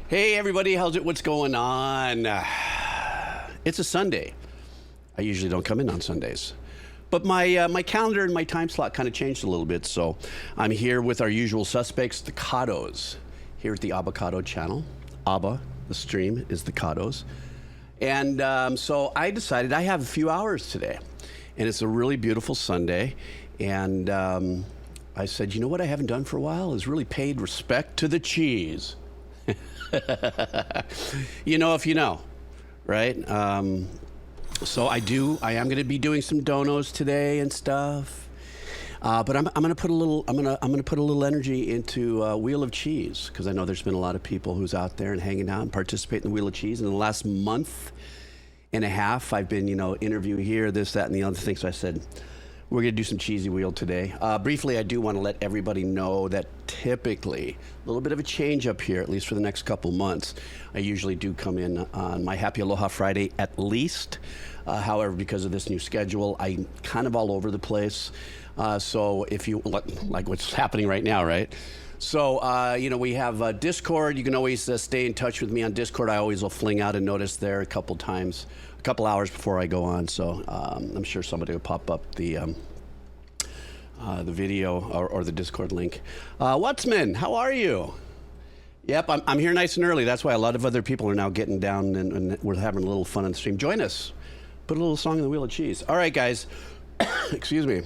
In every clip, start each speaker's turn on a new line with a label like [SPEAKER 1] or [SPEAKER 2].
[SPEAKER 1] Hey everybody, what's going on? It's a Sunday. I usually don't come in on Sundays. But my calendar and my time slot kind of changed a little bit, so I'm here with our usual suspects, the Cados, here at the Abbacado channel. Abba, the stream, is the Cados. And so I decided I have a few hours today, and it's a really beautiful Sunday, and I said, you know what I haven't done for a while is really paid respect to the cheese. You know if you know, right? So I am going to be doing some donos today and stuff, but I'm going to put a little energy into Wheel of Cheese, because I know there's been a lot of people who's out there and hanging out and participating in the Wheel of Cheese. In the last month and a half, I've been interview here, this, that, and the other thing. So I said, we're going to do some cheesy wheel today. Briefly, I do want to let everybody know that typically, a little bit of a change up here, at least for the next couple months. I usually do come in on my Happy Aloha Friday at least. However, because of this new schedule, I'm kind of all over the place. So if you, like what's happening right now, right? So, we have Discord. You can always stay in touch with me on Discord. I always will fling out a notice there a couple times, a couple hours before I go on. So I'm sure somebody will pop up the video or the Discord link. Whatsman, how are you? Yep, I'm here nice and early. That's why a lot of other people are now getting down and we're having a little fun on the stream. Join us. Put a little song in the Wheel of Cheese. All right, guys. Excuse me.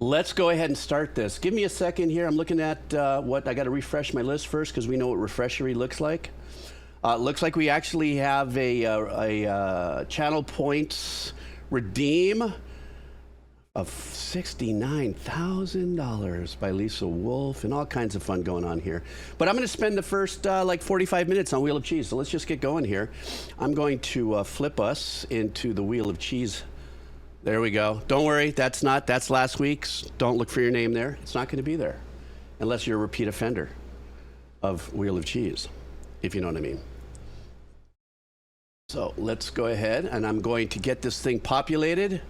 [SPEAKER 1] Let's go ahead and start this. Give me a second here. I'm looking at what I got to refresh my list first, because we know what refreshery looks like. Looks like we actually have a channel points redeem of $69,000 by Lisa Wolf, and all kinds of fun going on here. But I'm going to spend the first like 45 minutes on Wheel of Cheese. So let's just get going here. I'm going to flip us into the Wheel of Cheese. There we go. Don't worry, that's last week's. Don't look for your name there. It's not going to be there unless you're a repeat offender of Wheel of Cheese, if you know what I mean. So let's go ahead, and I'm going to get this thing populated.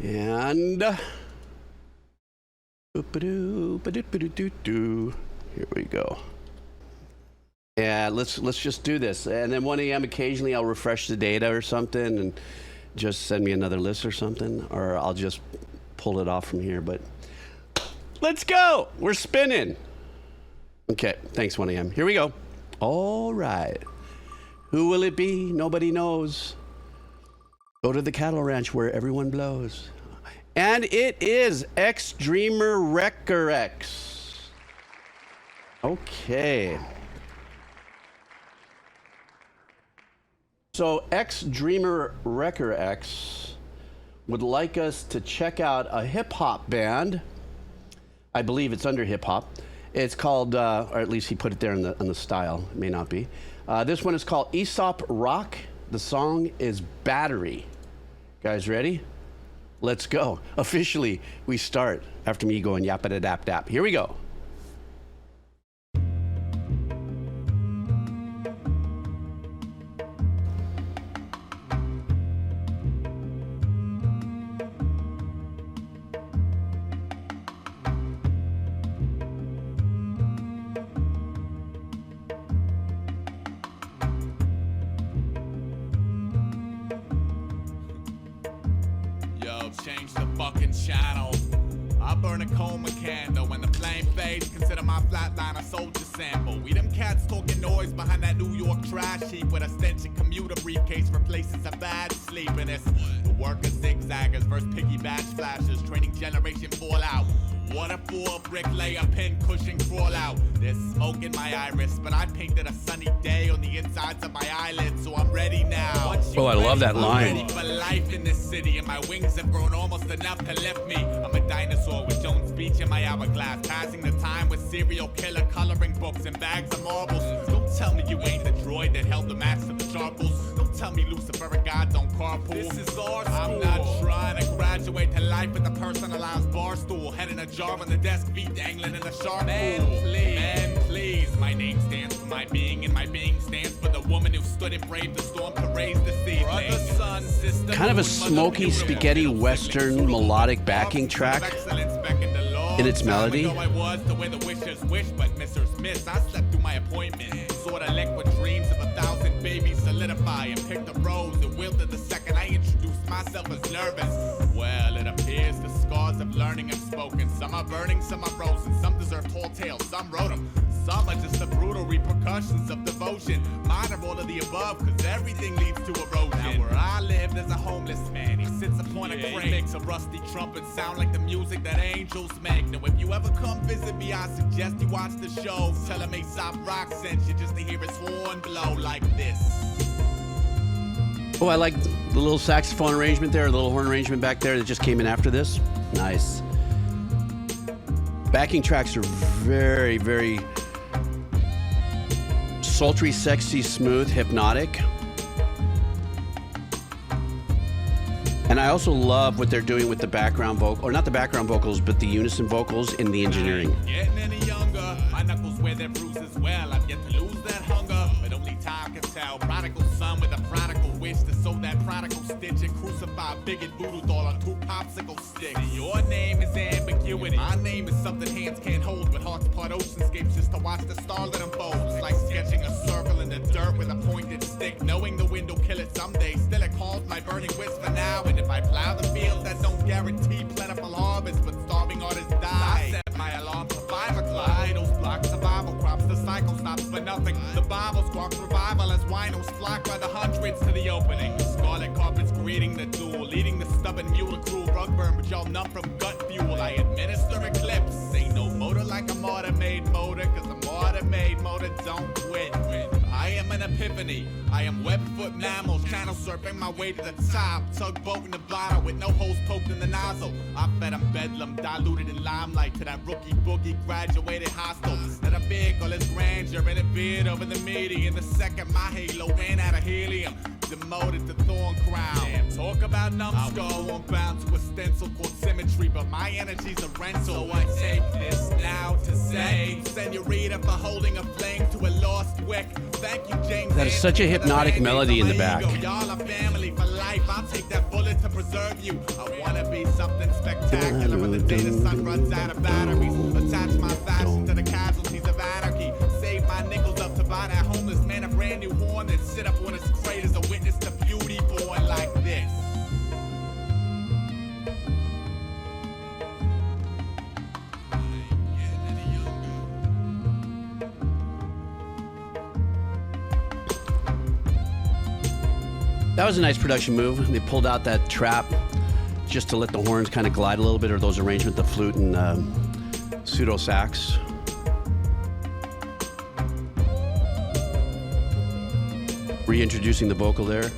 [SPEAKER 1] And here we go. Yeah, let's just do this. And then 1 a.m. occasionally I'll refresh the data or something and just send me another list or something, or I'll just pull it off from here. But let's go. We're spinning. Okay, thanks 1 a.m. Here we go. All right. Who will it be? Nobody knows. Go to the cattle ranch where everyone blows. And it is X-Dreamer Wrecker X. Okay. So X-Dreamer Wrecker X would like us to check out a hip-hop band. I believe it's under hip-hop. It's called, or at least he put it there in the style. It may not be. This one is called Aesop Rock. The song is Battery. Guys ready? Let's go. Officially, we start after me going yappa-da-dap-dap. Here we go.
[SPEAKER 2] Change the fucking channel. I burn a coma candle when the flame fades. Consider my flatline a soldier sample. We them cats talking noise behind that New York trash heap with a stench and commuter briefcase replaces a bad sleepiness. The workers zigzaggers versus piggyback flashes. Training generation fallout. Water for bricklayer pin cushion crawl out. There's smoke in my iris, but I painted a sunny day on the insides of my eyelids, so I'm ready now.
[SPEAKER 1] Oh, I love that line.
[SPEAKER 2] I'm ready for life in this city, and my wings have grown almost enough to lift me. I'm a dinosaur with Jones Beach in my hourglass, passing the time with serial killer coloring books and bags of marbles. Don't tell me you ain't the droid that held the master of the charcoals. Don't tell me Lucifer and God don't carpool. This is our school. I'm not trying to graduate to life with a personalized bar stool, head in a jar on the desk, feet dangling in a shark pool. Man, please. My name stands for my being, and my being stands for the woman who stood and braved the storm to raise the seedling. Son, sister,
[SPEAKER 1] kind of a smoky spaghetti western melodic backing track in its melody.
[SPEAKER 2] I was the way the wishers wish, but missers miss. I slept through my disappointment. Sorta liquid dreams of 1,000 babies solidify and pick the rose and wilted the second I introduced myself as nervous. Well, it appears the scars of learning have spoken. Some are burning, some are frozen, some deserve tall tales, some wrote them. Some are just the brutal repercussions of devotion. Mine are all of the above, cause everything leads to erosion. Now where I live, there's a homeless man. He sits upon a crane. He makes a rusty trumpet sound like the music that angels make. Now if you ever come visit me, I suggest you watch the show. Tell him Aesop Rock sent you just to hear his horn blow like this.
[SPEAKER 1] Oh, I like the little saxophone arrangement there, the little horn arrangement back there that just came in after this. Nice. Backing tracks are very, very sultry, sexy, smooth, hypnotic. And I also love what they're doing with the background vocal, or not the background vocals, but the unison vocals in the engineering.
[SPEAKER 2] Getting any younger, my knuckles wear their bruises well. I've yet to lose that hunger, but only time can tell. Prodigal son with a prodigal wish to sew that prodigal stitch and crucify a bigot voodoo doll on 2 popsicle sticks. And your name is ambiguity. My name is something hands can't hold, but hearts part oceanscapes just to watch the starlit unfold. It's like sketching a circle in the dirt with a pointed stick, knowing the wind will kill it someday. Still it calls my burning wish for now. And if I plow the fields that don't guarantee plentiful harvest, but starving artists die. I set my alarm for 5 o'clock. Idols block survival crops. The cycle stops for nothing. The Bible squawks revival as winos flock by the hundreds to the opening. The scarlet carpets creating the duel, leading the stubborn mule to cruel rug burn, but y'all numb from gut fuel. I administer eclipse. Ain't no motor like a martyr-made motor, cause a martyr-made motor don't quit. I am an epiphany. I am web-foot mammals, channel surfing my way to the top. Tugboat in the bottle with no holes poked in the nozzle. I fed them bedlam, diluted in limelight to that rookie boogie graduated hostile. That a vehicle is grandeur and it veered over the median. The second my halo ran out of helium, demoted to thorn crown. Damn, talk about numbskull. I'm bound to a stencil called symmetry, but my energy's a rental. So I take this now to say, senorita, for holding a flame to a lost wick. Thank you, James.
[SPEAKER 1] That is such a hypnotic melody in the back.
[SPEAKER 2] Y'all are family for life. I'll take that bullet to preserve you. I wanna be something spectacular when the day the sun runs out of batteries. Attach my fashion to the casualties of anarchy. Save my nickels up to buy that homeless man a brand new horn, then sit up on his crate as a witness to beauty born like this.
[SPEAKER 1] That was a nice production move. They pulled out that trap just to let the horns kind of glide a little bit, or those arrangements, the flute and pseudo sax. Reintroducing the vocal there.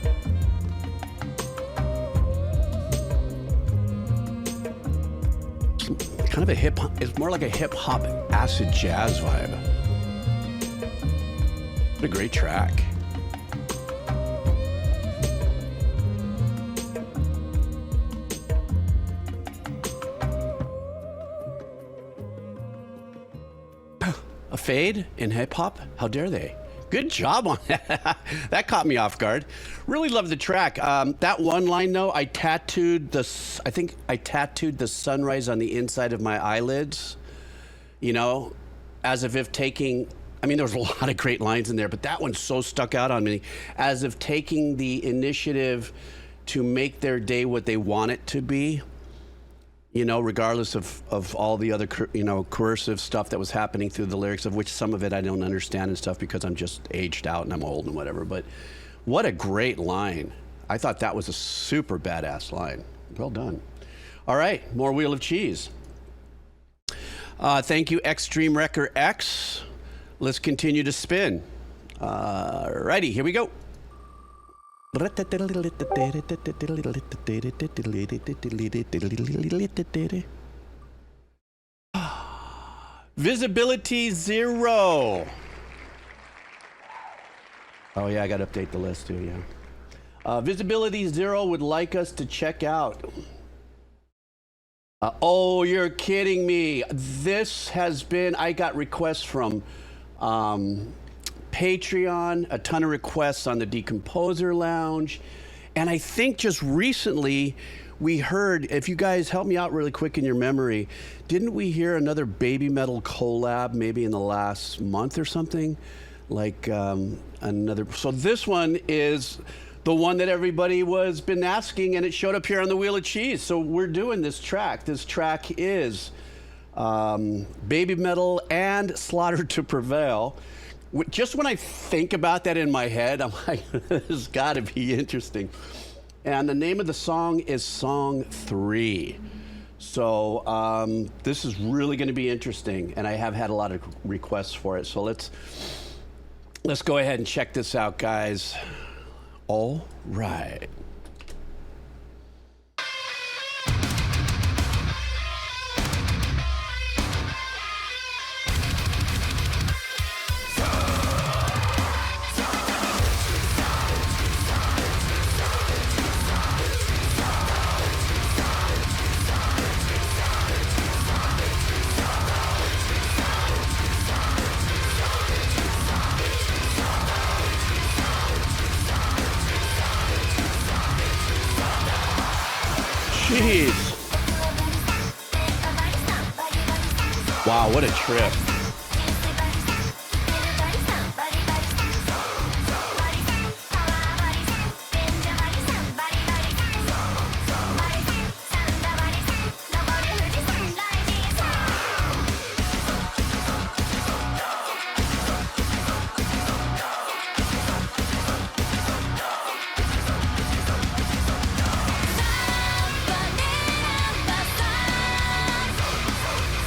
[SPEAKER 1] Kind of a hip hop, it's more like a hip hop acid jazz vibe. What a great track. A fade in hip hop? How dare they? Good job on that. That caught me off guard. Really love the track. That one line though, I think I tattooed the sunrise on the inside of my eyelids, you know, as if taking, I mean, there was a lot of great lines in there, but that one so stuck out on me, as if taking the initiative to make their day what they want it to be. You know, regardless of all the other, coercive stuff that was happening through the lyrics, of which some of it I don't understand and stuff because I'm just aged out and I'm old and whatever. But what a great line. I thought that was a super badass line. Well done. All right, more Wheel of Cheese. Thank you, Extreme Wrecker X. Let's continue to spin. Righty, here we go. Visibility 0. Oh yeah, I gotta update the list too, yeah. Visibility 0 would like us to check out. Oh, you're kidding me. This has been, I got requests from Patreon, a ton of requests on the Decomposer Lounge, and I think just recently we heard, if you guys help me out really quick in your memory, didn't we hear another Baby Metal collab maybe in the last month or something? another. So this one is the one that everybody was been asking, and it showed up here on the Wheel of Cheese. So we're doing this track. This track is BABYMETAL and Slaughter to Prevail. Just when I think about that in my head, I'm like, this has got to be interesting. And the name of the song is Song 3. So this is really going to be interesting, and I have had a lot of requests for it. So let's go ahead and check this out, guys. All right. Jeez. Wow, what a trip.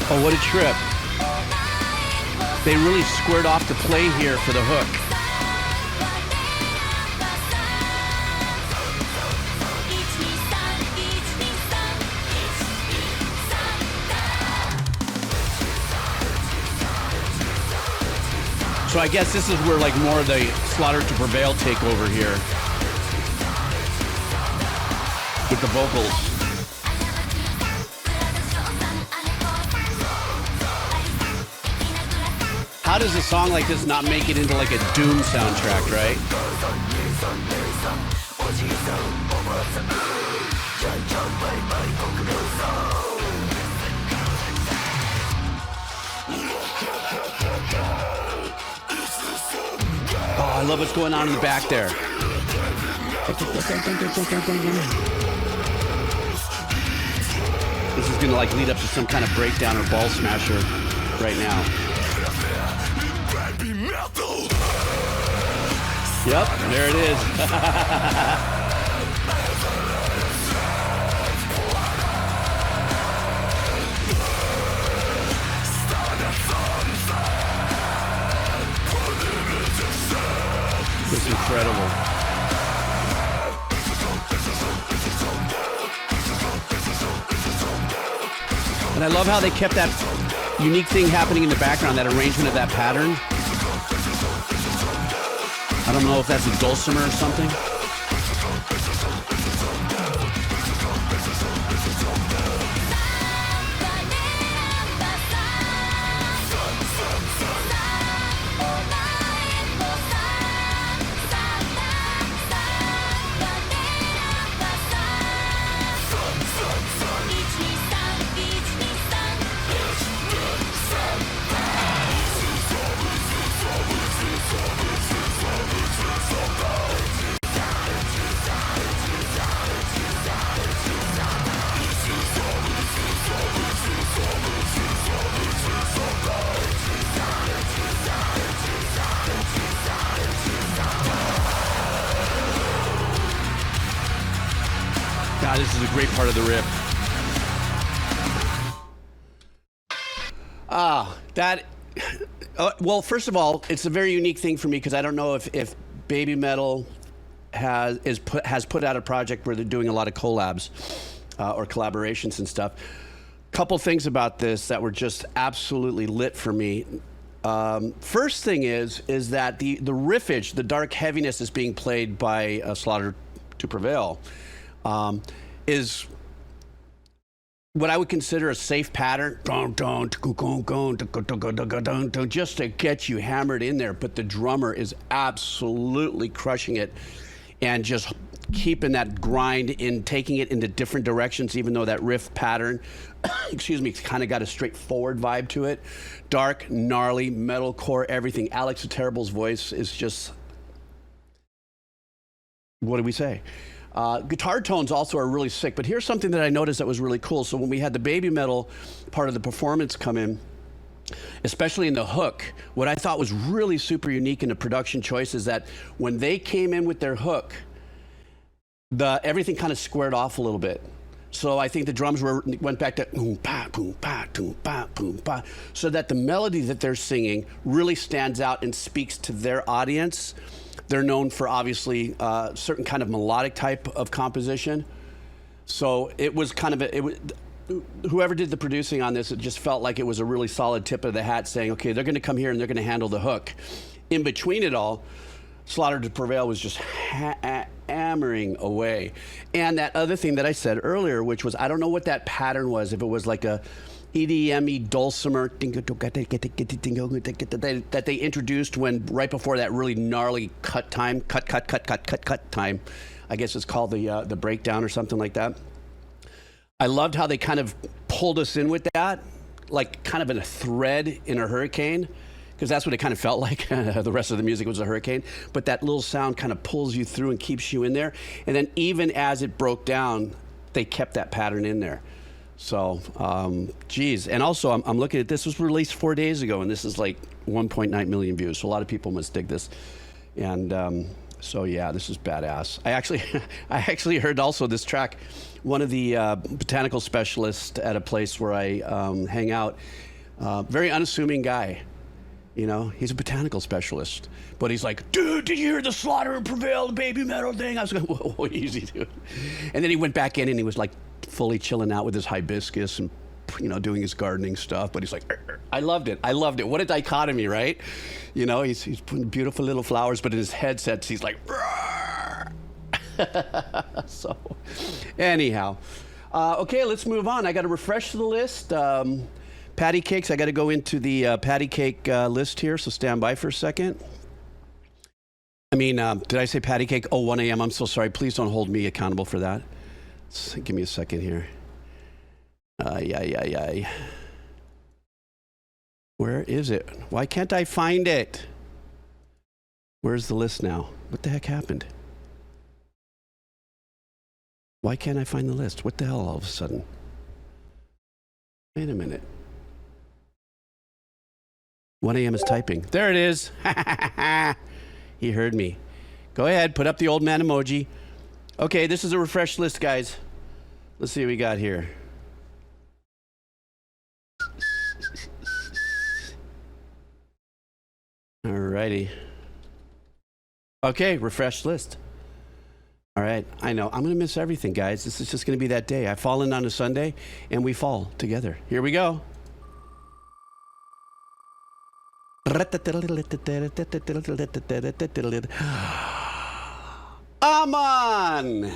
[SPEAKER 1] Oh, what a trip. They really squared off the play here for the hook. So I guess this is where like more of the Slaughter to Prevail take over here with the vocals. How does a song like this not make it into like a Doom soundtrack, right? Oh, I love what's going on in the back there. This is gonna like lead up to some kind of breakdown or ball smasher right now. Yep, there it is. It's incredible. And I love how they kept that unique thing happening in the background, that arrangement of that pattern. I don't know if that's a dulcimer or something. God, this is a great part of the riff. Well, first of all, it's a very unique thing for me because I don't know if BABYMETAL has put out a project where they're doing a lot of collabs or collaborations and stuff. Couple things about this that were just absolutely lit for me. First thing is that the riffage, the dark heaviness is being played by Slaughter to Prevail, is what I would consider a safe pattern, just to get you hammered in there. But the drummer is absolutely crushing it and just keeping that grind in taking it into different directions, even though that riff pattern, excuse me, it's kind of got a straightforward vibe to it. Dark, gnarly, metalcore, everything. Alex Terrible's voice is just, what do we say? Guitar tones also are really sick, but here's something that I noticed that was really cool. So when we had the baby metal part of the performance come in, especially in the hook, what I thought was really super unique in the production choice is that when they came in with their hook, everything kind of squared off a little bit. So I think the drums went back to boom pa boom pa boom pa boom pa, so that the melody that they're singing really stands out and speaks to their audience. They're known for obviously certain kind of melodic type of composition. So it was kind of whoever did the producing on this, it just felt like it was a really solid tip of the hat saying, okay, they're going to come here and they're going to handle the hook. In between it all, Slaughter to Prevail was just hammering away. And that other thing that I said earlier, which was, I don't know what that pattern was, if it was like a EDM-y dulcimer that they introduced when right before that really gnarly cut time, cut time, I guess it's called the breakdown or something like that. I loved how they kind of pulled us in with that, like kind of in a thread in a hurricane, because that's what it kind of felt like. The rest of the music was a hurricane, but that little sound kind of pulls you through and keeps you in there. And then even as it broke down, they kept that pattern in there. So, geez. And also, I'm looking at this was released 4 days ago, and this is like 1.9 million views. So a lot of people must dig this. And so yeah, this is badass. I actually heard also this track. One of the botanical specialists at a place where I hang out, very unassuming guy. You know, he's a botanical specialist, but he's like, dude, did you hear the Slaughter and Prevail, the baby metal thing? I was going, whoa, easy, dude. And then he went back in and he was like fully chilling out with his hibiscus and, you know, doing his gardening stuff. But he's like, I loved it. I loved it. What a dichotomy, right? You know, he's putting beautiful little flowers, but in his headsets, he's like, so anyhow, okay, let's move on. I got to refresh the list. Patty cakes, I got to go into the patty cake list here, so stand by for a second. I mean, did I say patty cake? Oh, 1 a.m. I'm so sorry. Please don't hold me accountable for that. Give me a second here. Yeah. Where is it? Why can't I find it? Where's the list now? What the heck happened? Why can't I find the list? What the hell all of a sudden? Wait a minute. 1 a.m. is typing. There it is. He heard me. Go ahead, put up the old man emoji. Okay, this is a refreshed list, guys. Let's see what we got here. Alrighty. Okay, refreshed list. All right, I know. I'm going to miss everything, guys. This is just going to be that day. I fall in on a Sunday, and we fall together. Here we go. Aman.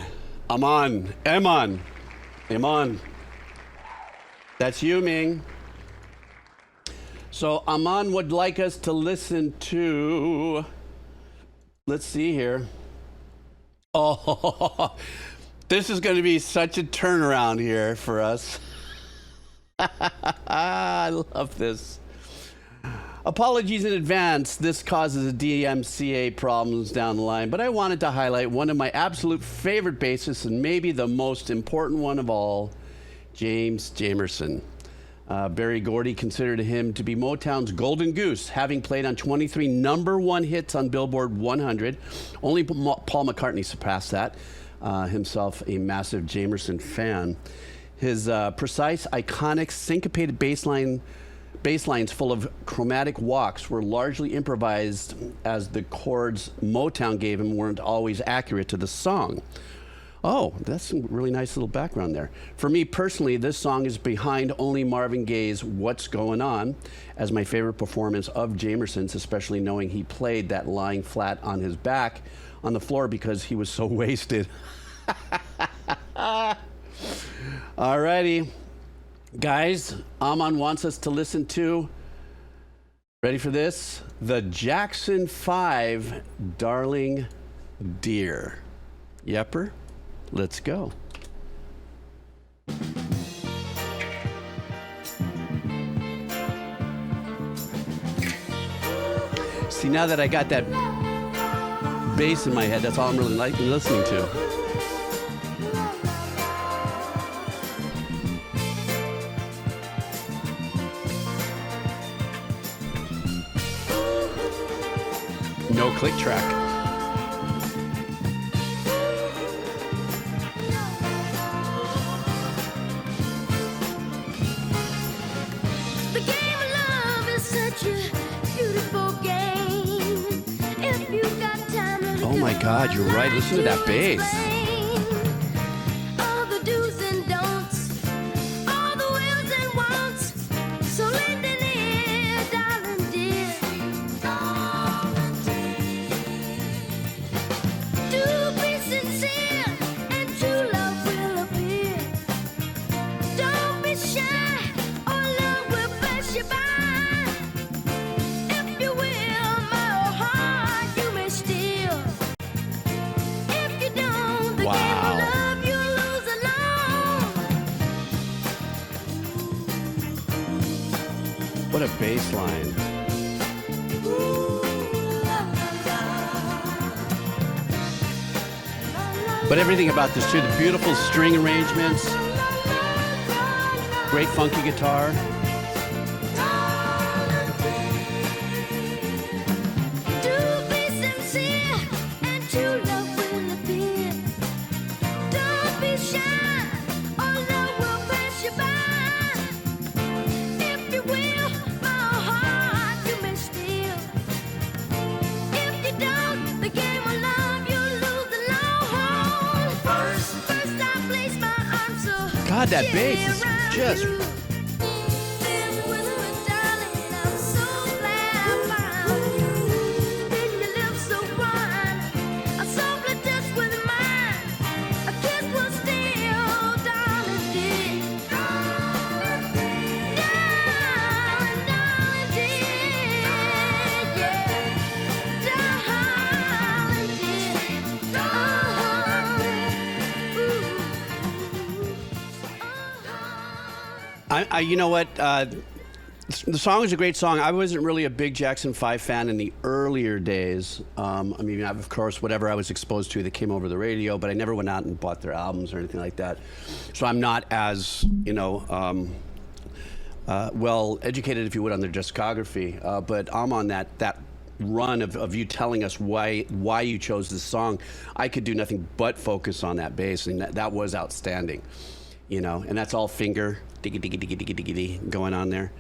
[SPEAKER 1] That's you, Ming. So Aman would like us to listen to, let's see here. Oh, this is going to be such a turnaround here for us. I love this. Apologies in advance. This causes DMCA problems down the line, but I wanted to highlight one of my absolute favorite bassists and maybe the most important one of all, James Jamerson. Berry Gordy considered him to be Motown's golden goose, having played on 23 #1 hits on Billboard 100. Only Paul McCartney surpassed that, himself a massive Jamerson fan. His precise, iconic, syncopated bass lines full of chromatic walks were largely improvised, as the chords Motown gave him weren't always accurate to the song. Oh, that's some really nice little background there. For me personally, this song is behind only Marvin Gaye's What's Going On as my favorite performance of Jamerson's, especially knowing he played that lying flat on his back on the floor because he was so wasted. Alrighty. Guys, Aman wants us to listen to, ready for this? The Jackson 5, Darling Dear. Yepper. Let's go. See, now that I got that bass in my head, that's all I'm really listening to. No click track.
[SPEAKER 3] The game of love is such a beautiful game. If you got time to
[SPEAKER 1] Oh my God, you're right. Listen to that bass.
[SPEAKER 3] all the do's and don'ts, all the wills and wants. So lend an ear, darling dear. Do be sincere, and true love will appear. Don't be shy, or love will pass you by. If you will, my heart you may steal. If you don't, the game
[SPEAKER 1] Wow.
[SPEAKER 3] of love you lose alone.
[SPEAKER 1] What a bass line. But everything about this too, the beautiful string arrangements, great funky guitar.
[SPEAKER 3] Do be sincere, and true love will appear. Don't be shy, or love will pass you by. If you will, my heart you may steal. If you don't, the game of love you lose alone. First I place my arms so
[SPEAKER 1] God, that bass is
[SPEAKER 3] around
[SPEAKER 1] just-
[SPEAKER 3] you. Darling, I'm so glad I found you. Then your lips so wine, a softly touch with mine. A kiss will steal, darling dear. Darling dear, yeah. Darling dear.
[SPEAKER 1] You know what? The song is a great song. I wasn't really a big Jackson 5 fan in the earlier days. I mean, of course, whatever I was exposed to that came over the radio, but I never went out and bought their albums or anything like that. So I'm not as, well educated, if you would, on their discography. But I'm on that run of you telling us why you chose this song. I could do nothing but focus on that bass, and that was outstanding. And that's all finger diggy diggy diggy diggy diggy diggy going on there.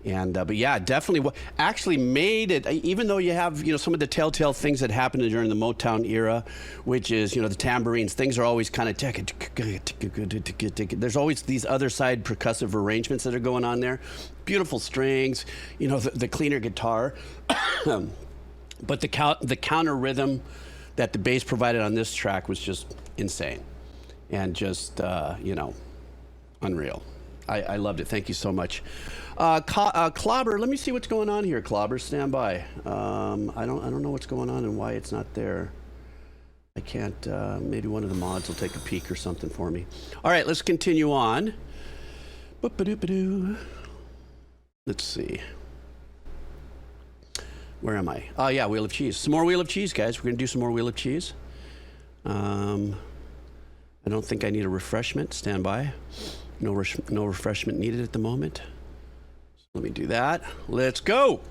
[SPEAKER 1] And but yeah, definitely actually made it, even though you have some of the telltale things that happened during the Motown era, which is the tambourines, things are always kind of there's always these other side percussive arrangements that are going on there, beautiful strings, the cleaner guitar, but the counter rhythm that the bass provided on this track was just insane, and just unreal. I loved it. Thank you so much. Clobber, let me see what's going on here. Clobber, stand by. I don't know what's going on and why it's not there. I can't. Maybe one of the mods will take a peek or something for me. All right, let's continue on. Boop-a-doop-a-doo. Let's see. Where am I? Oh yeah, Wheel of Cheese. Some more Wheel of Cheese, guys. We're gonna do some more Wheel of Cheese. I don't think I need a refreshment. Stand by. No refreshment needed at the moment. So let me do that. Let's go.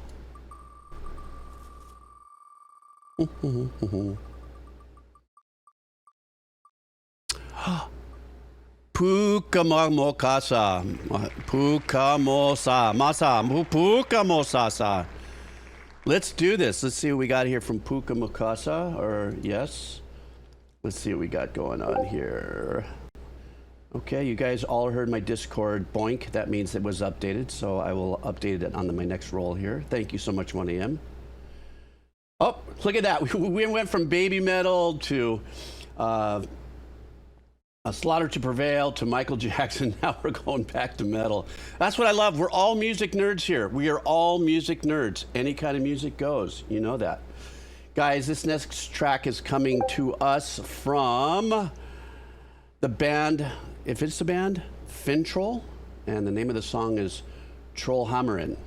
[SPEAKER 1] Pukamokasa. Pukamosa. Masa. Pukamosasa. Let's do this. Let's see what we got here from Pukamokasa. Or yes. Let's see what we got going on here. Okay, you guys all heard my Discord boink. That means it was updated, so I will update it on my next roll here. Thank you so much, 1AM. Oh, look at that. We went from baby metal to Slaughter to Prevail to Michael Jackson. Now we're going back to metal. That's what I love. We're all music nerds here. We are all music nerds. Any kind of music goes. You know that. Guys, this next track is coming to us from the band, if it's a band, Finntroll, and the name of the song is Trollhammaren.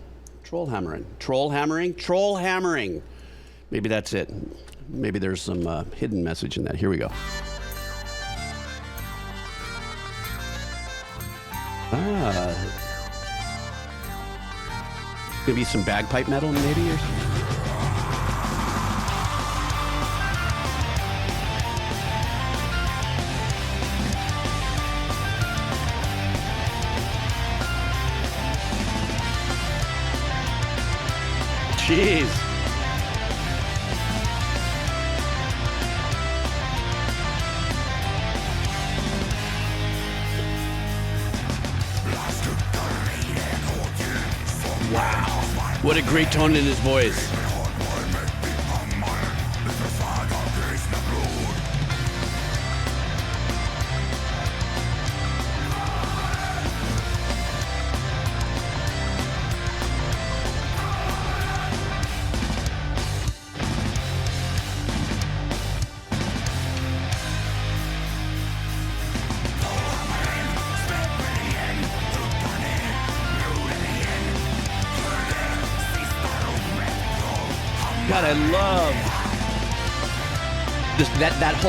[SPEAKER 1] Trollhammering. Maybe that's it. Maybe there's some hidden message in that. Here we go. Maybe some bagpipe metal, maybe, or something. Jeez. Wow. What a great tone in his voice. God, I love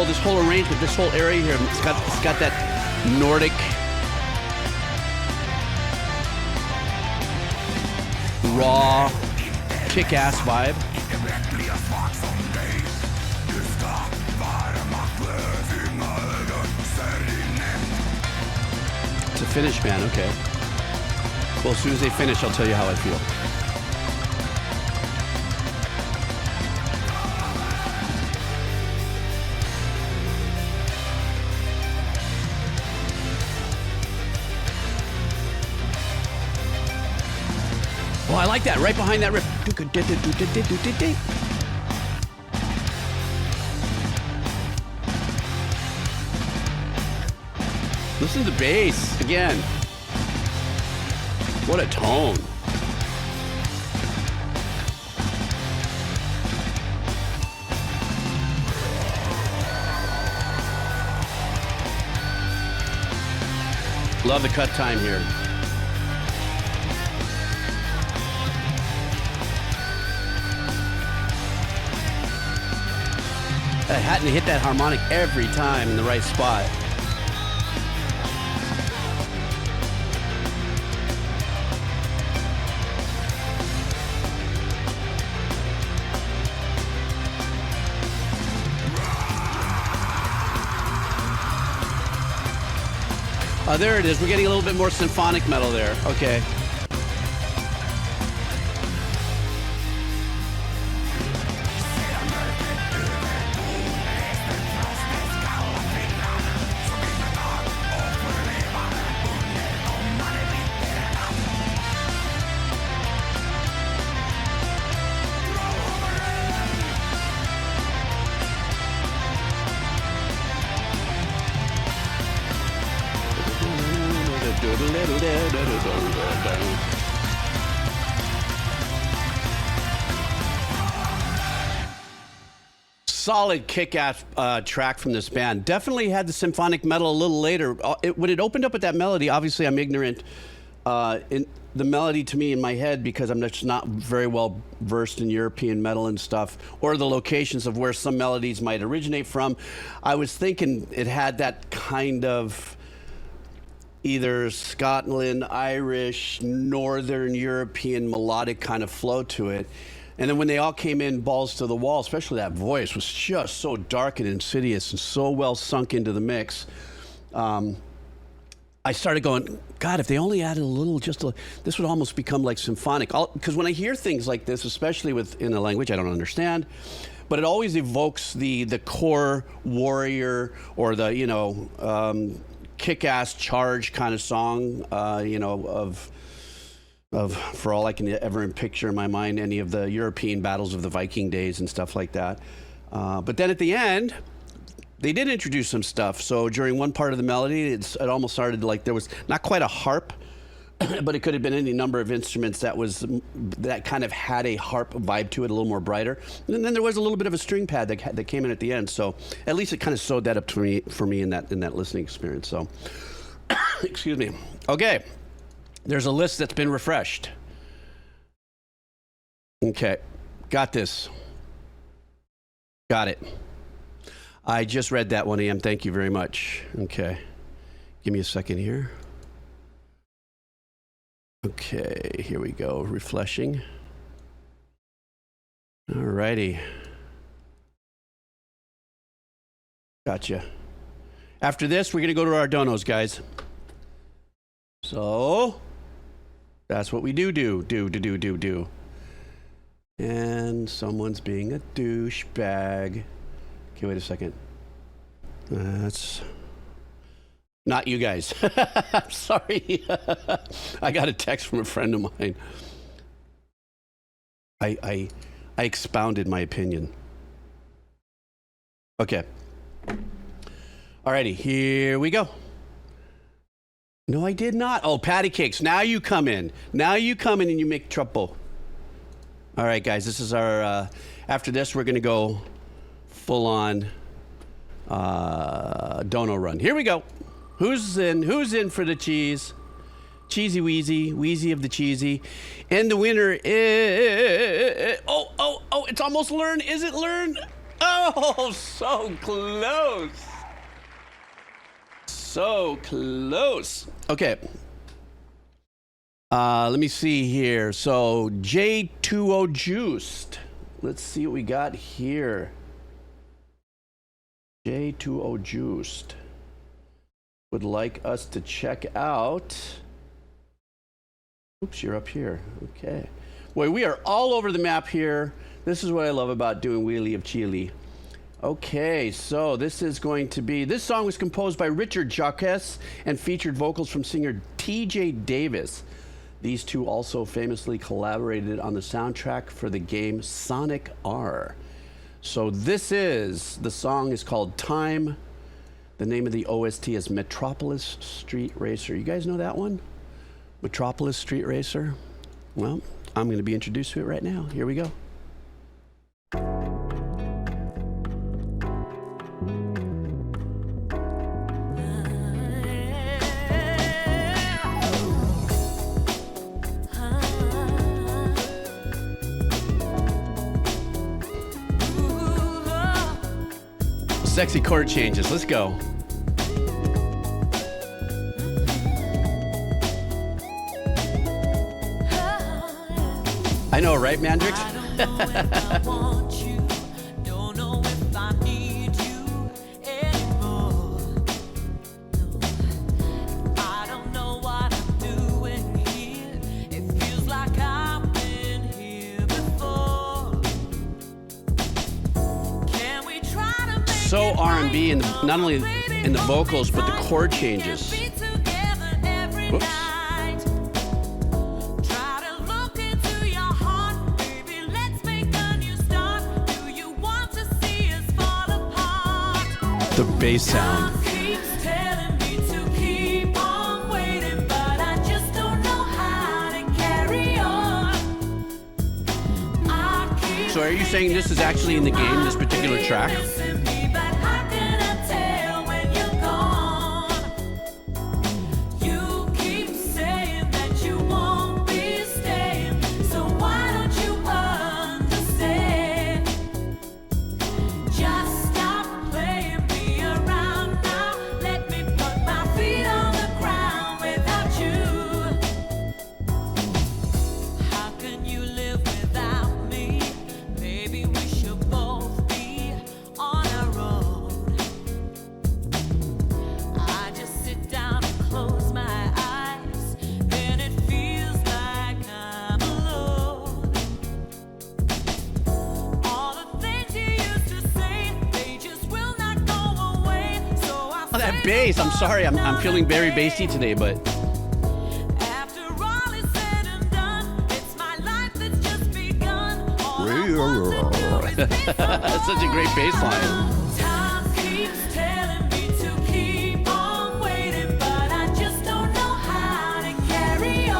[SPEAKER 1] this whole arrangement, this whole area here. It's got that Nordic raw kick-ass vibe. It's a Finnish band, okay. Well, as soon as they finish, I'll tell you how I feel. Oh, I like that, right behind that riff. Listen to the bass again. What a tone. Love the cut time here. I had to hit that harmonic every time in the right spot. Oh, there it is. We're getting a little bit more symphonic metal there. Okay. Solid kick-ass track from this band. Definitely had the symphonic metal a little later. When it opened up with that melody, obviously I'm ignorant in the melody to me in my head because I'm just not very well versed in European metal and stuff, or the locations of where some melodies might originate from. I was thinking it had that kind of either Scotland, Irish, Northern European melodic kind of flow to it. And then when they all came in balls to the wall, especially that voice was just so dark and insidious and so well sunk into the mix. I started going, God, if they only added a little, this would almost become like symphonic. Because when I hear things like this, especially in a language I don't understand, but it always evokes the core warrior or the, kick-ass charge kind of song, of for all I can ever picture in my mind, any of the European battles of the Viking days and stuff like that. But then at the end, they did introduce some stuff. So during one part of the melody, it almost started like there was not quite a harp but it could have been any number of instruments that kind of had a harp vibe to it, a little more brighter. And then there was a little bit of a string pad that came in at the end. So at least it kind of sewed that up for me in that listening experience. So, excuse me. Okay, there's a list that's been refreshed. Okay, got this. Got it. I just read that 1 a.m. Thank you very much. Okay, give me a second here. Okay, here we go, refreshing. All righty. Gotcha. After this, we're gonna go to our donos, guys. So, that's what we do. And someone's being a douchebag. Okay, wait a second. That's... not you guys. I'm sorry. I got a text from a friend of mine. I expounded my opinion. Okay. Alrighty, here we go. No, I did not. Oh, patty cakes. Now you come in. Now you come in and you make trouble. All right, guys. This is our. After this, we're gonna go full on dono run. Here we go. Who's in? Who's in for the cheese? Cheesy Wheezy, Wheezy of the Cheesy. And the winner is... Oh, it's almost Learn. Is it Learn? Oh, so close. So close. Okay. Let me see here. So, J20 Juiced. Let's see what we got here. J20 Juiced would like us to check out. Oops, you're up here. Okay. Boy, we are all over the map here. This is what I love about doing Wheelie of Chile. Okay, so this is going to be... This song was composed by Richard Jacques and featured vocals from singer T.J. Davis. These two also famously collaborated on the soundtrack for the game Sonic R. So this is... The song is called Time. The name of the OST is Metropolis Street Racer. You guys know that one? Metropolis Street Racer? Well, I'm going to be introduced to it right now. Here we go. Sexy chord changes. Let's go. I know, right, Mandrix? So R&B, and not only in the vocals, but the chord changes. Whoops. The bass sound. So are you saying this is actually in the game, this particular track? Bass. I'm sorry, I'm feeling very bassy today, but
[SPEAKER 3] After all is said and done, it's my life that's just begun.
[SPEAKER 1] That's such a great bass line.
[SPEAKER 3] Time keeps telling me to keep on waiting, but I just don't know how to carry on.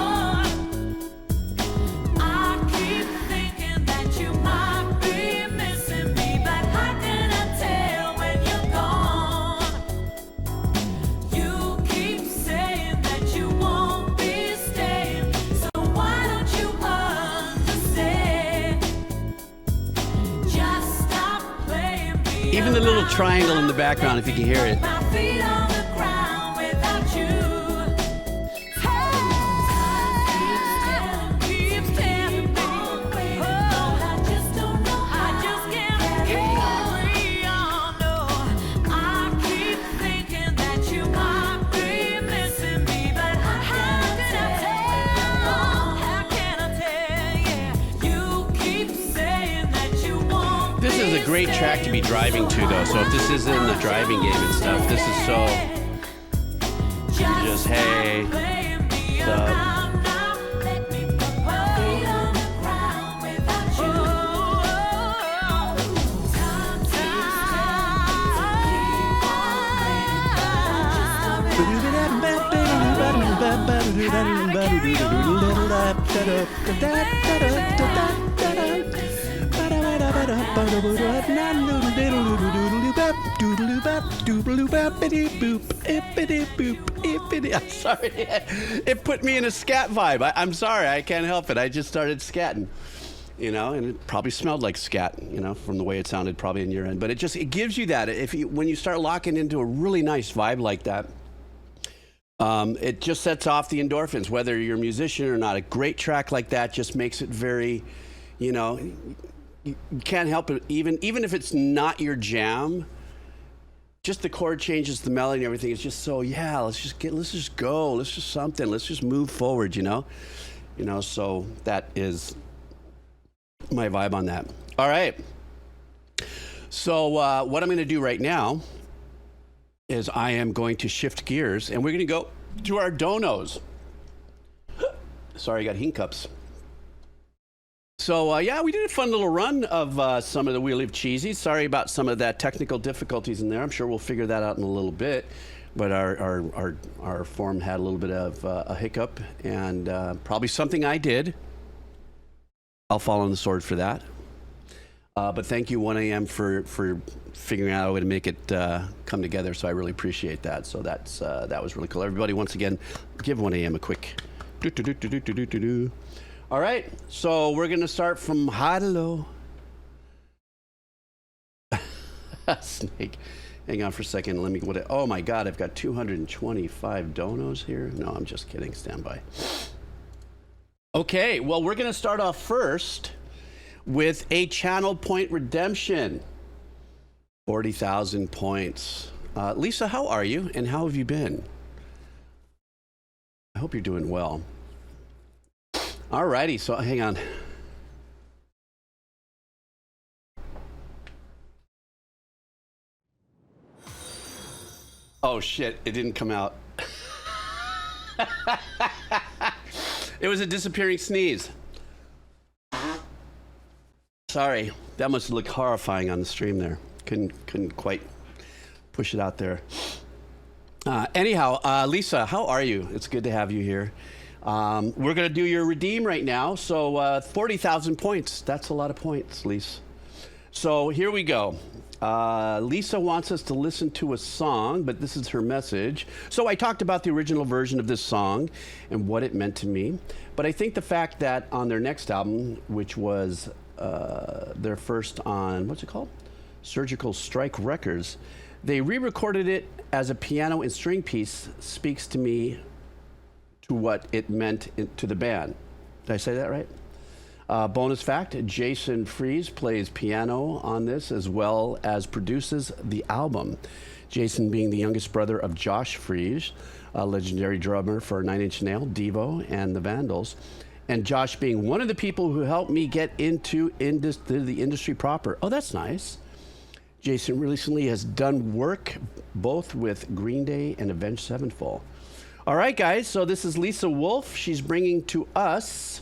[SPEAKER 1] Even the little triangle in the background, if you can hear it.
[SPEAKER 3] My feet on the ground without you. Keeps telling me, oh, I just don't know. I just can't carry on. No, I keep thinking that you might be missing me, but how can I tell? How can I tell? Yeah, you keep saying that you won't.
[SPEAKER 1] This is a great track to be driving to, though. So if this is in the driving game and stuff, this is so just hey. I'm sorry. It put me in a scat vibe. I'm sorry. I can't help it. I just started scatting, you know, and it probably smelled like scat, you know, from the way it sounded probably in your end. But it gives you that. When you start locking into a really nice vibe like that, it just sets off the endorphins, whether you're a musician or not. A great track like that just makes it very, you know, you can't help it. Even if it's not your jam, just the chord changes, the melody and everything. It's just so, yeah, let's just go. Let's just something. Let's just move forward, you know? So that is my vibe on that. All right. So what I'm going to do right now is I am going to shift gears, and we're going to go to our donos. Sorry, I got hiccups. So, yeah, we did a fun little run of some of the Wheel of Cheesies. Sorry about some of that technical difficulties in there. I'm sure we'll figure that out in a little bit. But our form had a little bit of a hiccup, and probably something I did. I'll fall on the sword for that. But thank you, 1AM, for figuring out a way to make it come together. So I really appreciate that. So that was really cool. Everybody, once again, give 1AM a quick do-do-do-do-do-do-do-do. All right, so we're going to start from high to low. Snake. Hang on for a second. Let me oh my God, I've got 225 donos here. No, I'm just kidding. Stand by. Okay, well, we're going to start off first with a channel point redemption. 40,000 points. Lisa, how are you and how have you been? I hope you're doing well. All righty, so hang on. Oh shit, it didn't come out. It was a disappearing sneeze. Sorry, that must look horrifying on the stream there. Couldn't quite push it out there. Anyhow, Lisa, how are you? It's good to have you here. We're going to do your redeem right now. So 40,000 points. That's a lot of points, Lisa. So here we go. Lisa wants us to listen to a song, but this is her message. So I talked about the original version of this song and what it meant to me. But I think the fact that on their next album, which was their first on, what's it called? Surgical Strike Records, they re-recorded it as a piano and string piece, speaks to me to what it meant to the band. Did I say that right? Bonus fact, Jason Fries plays piano on this as well as produces the album. Jason being the youngest brother of Josh Fries, a legendary drummer for Nine Inch Nails, Devo, and the Vandals. And Josh being one of the people who helped me get into the industry proper. Oh, that's nice. Jason recently has done work both with Green Day and Avenged Sevenfold. All right, guys, so this is Lisa Wolf. She's bringing to us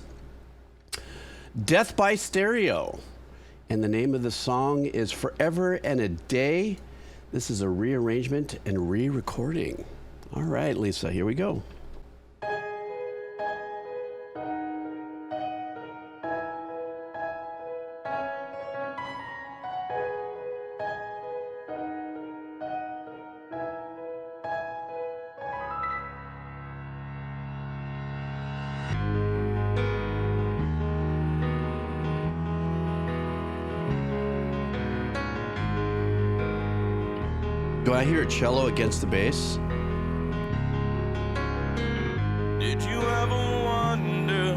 [SPEAKER 1] Death by Stereo. And the name of the song is Forever and a Day. This is a rearrangement and re-recording. All right, Lisa, here we go. Do I hear a cello against the bass?
[SPEAKER 4] Did you ever wonder,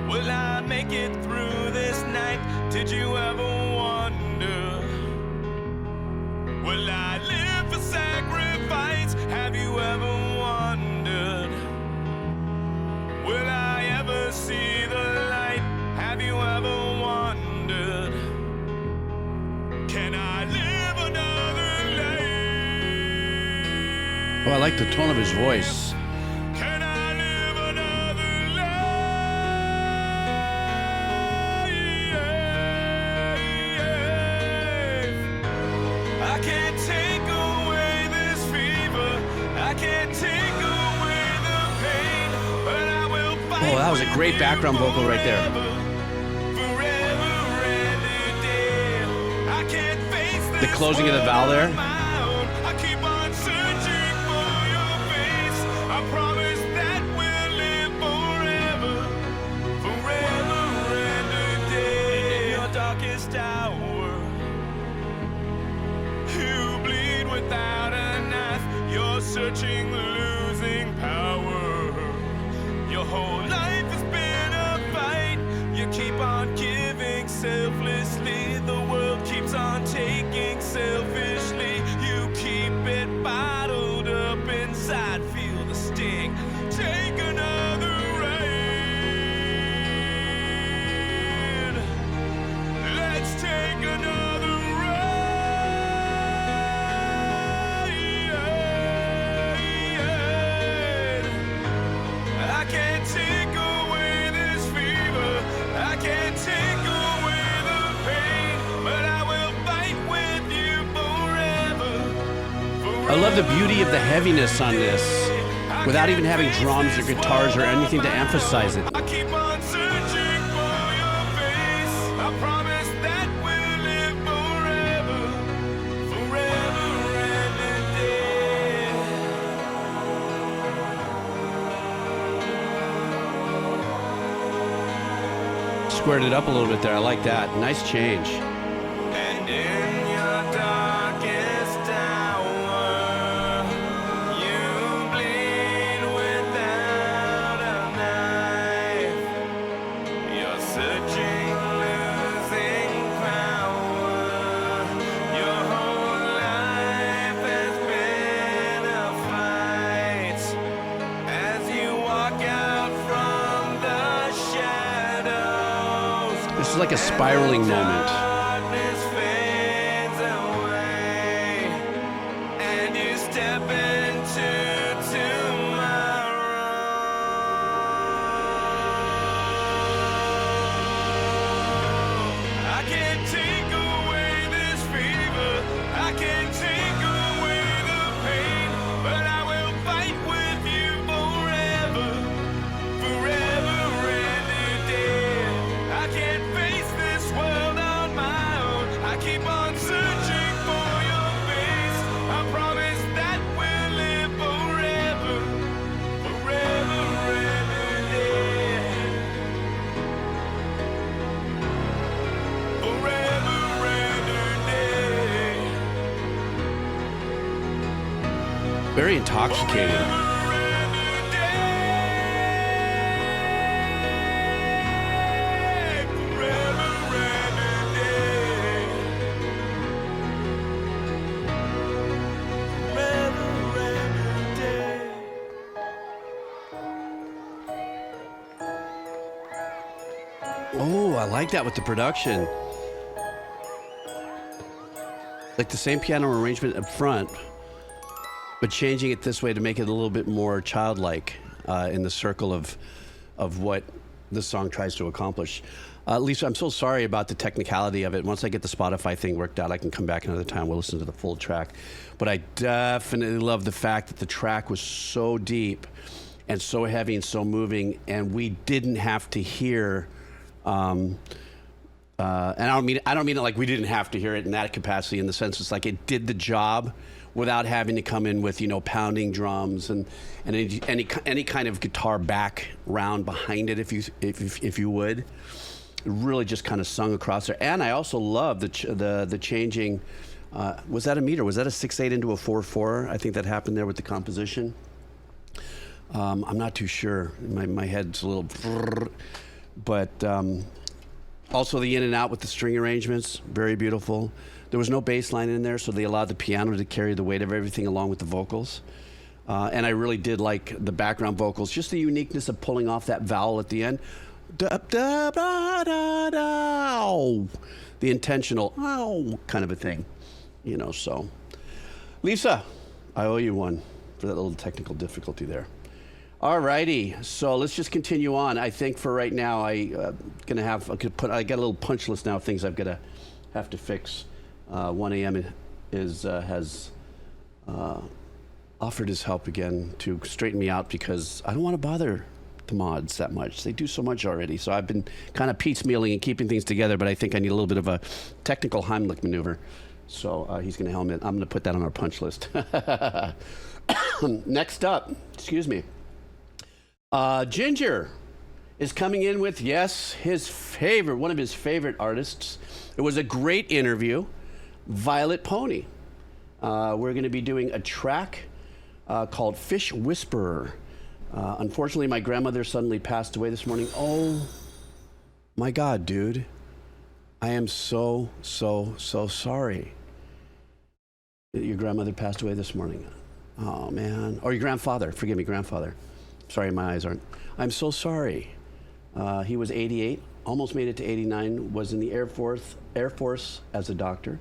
[SPEAKER 4] will I make it through this night? Did you ever wonder, will I live for sacrifice? Have you ever wondered, will I ever see the light? Have you ever wondered, can I live another life?
[SPEAKER 1] Oh, I like the tone of his voice.
[SPEAKER 4] Can I live another life? I can't take away this fever. I can't take away the pain, but I will fight.
[SPEAKER 1] Oh, that was a great background vocal right there.
[SPEAKER 4] Forever and a day. I can't face
[SPEAKER 1] The
[SPEAKER 4] this
[SPEAKER 1] closing of the vowel there.
[SPEAKER 4] world on my own. I keep on searching for your face. I promise that we'll live forever, forever and a day. In your darkest hour, you bleed without a knife. You're searching, losing power. Your whole life has been a fight. You keep on giving selflessly. The world keeps on taking selfishly. You keep it bottled up inside. Feel the sting. Take another ride. Let's take another ride. I can't take away this fever. I can't take away the pain, but I will fight with you forever.
[SPEAKER 1] I love the beauty of the heaviness on this, without even having drums or guitars or anything to emphasize it.
[SPEAKER 4] I keep on searching for your face. I promise that we'll live forever, forever and a day.
[SPEAKER 1] Squared it up a little bit there. I like that. Nice change.
[SPEAKER 4] And in your darkest hour, you bleed without a knife. You're searching, losing power. Your whole life has been a fight. As you walk out from the shadows,
[SPEAKER 1] This is like a spiraling moment.
[SPEAKER 4] darkness fades away, and you step into tomorrow. I can't take away this fever. I can't take away the pain, but I will fight with you forever, forever and a day. I can't face this world on my own. I keep on searching for your face. I promise that we'll live forever, forever and a day. Forever and a day.
[SPEAKER 1] Very intoxicating.
[SPEAKER 4] Forever and a day. Forever and a day. Forever and a day.
[SPEAKER 1] Oh, I like that with the production. Like the same piano arrangement up front, but changing it this way to make it a little bit more childlike in the circle of what the song tries to accomplish. Lisa, I'm so sorry about the technicality of it. Once I get the Spotify thing worked out, I can come back another time. We'll listen to the full track. But I definitely love the fact that the track was so deep and so heavy and so moving, and we didn't have to hear. And I don't mean it like we didn't have to hear it in that capacity. In the sense, it's like it did the job without having to come in with pounding drums and any kind of guitar background behind it, if you would. It really just kind of sung across there. And I also love the changing Was that a meter? Was that a 6/8 into a 4/4? I think that happened there with the composition. I'm not too sure. My head's a little, but also the in and out with the string arrangements, very beautiful. There was no bass line in there, so they allowed the piano to carry the weight of everything along with the vocals. And I really did like the background vocals, just the uniqueness of pulling off that vowel at the end. Da, da, da, da, da, the intentional ow kind of a thing, you know. So, Lisa, I owe you one for that little technical difficulty there. All righty, so let's just continue on. I think for right now, I got a little punch list now of things I've got to have to fix. 1 a.m. has offered his help again to straighten me out because I don't want to bother the mods that much. They do so much already. So I've been kind of piecemealing and keeping things together, but I think I need a little bit of a technical Heimlich maneuver. So he's going to help me. I'm going to put that on our punch list. Next up, excuse me. Ginger is coming in with, yes, one of his favorite artists. It was a great interview, Violet Pony. We're going to be doing a track called Fish Whisperer. Unfortunately, my grandmother suddenly passed away this morning. Oh my God, dude. I am so sorry that your grandmother passed away this morning. Oh man. Or your grandfather, forgive me, grandfather. Sorry, my eyes aren't. I'm so sorry. He was 88, almost made it to 89, was in the Air Force as a doctor.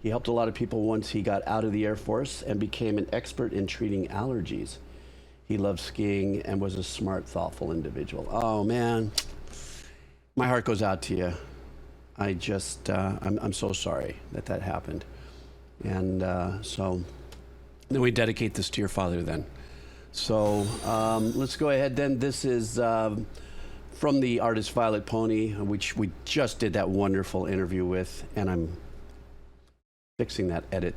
[SPEAKER 1] He helped a lot of people once he got out of the Air Force and became an expert in treating allergies. He loved skiing and was a smart, thoughtful individual. Oh man, my heart goes out to you. I just, I'm so sorry that happened. And so then we dedicate this to your father then. So let's go ahead then. This is from the artist Violet Pony, which we just did that wonderful interview with, and I'm fixing that edit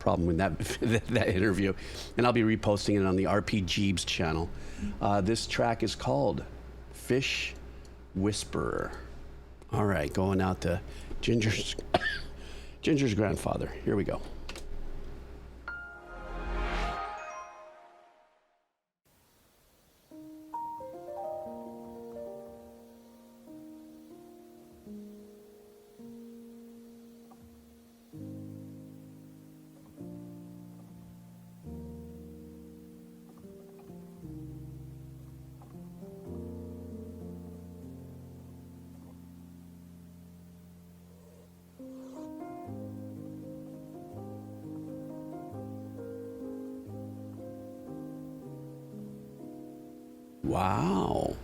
[SPEAKER 1] problem with that interview, and I'll be reposting it on the RP Jeebs channel. This track is called Fish Whisperer. All right, going out to Ginger's grandfather. Here we go. Wow.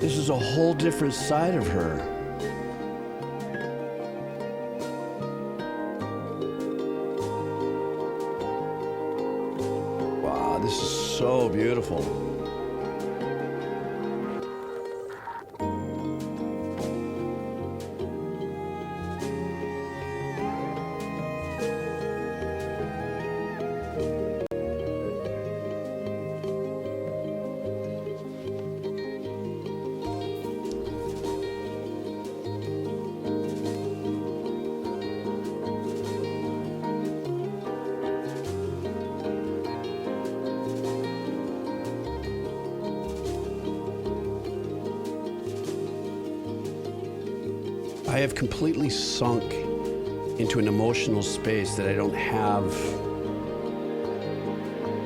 [SPEAKER 1] This is a whole different side of her. Wow, this is so beautiful. I have completely sunk into an emotional space that I don't have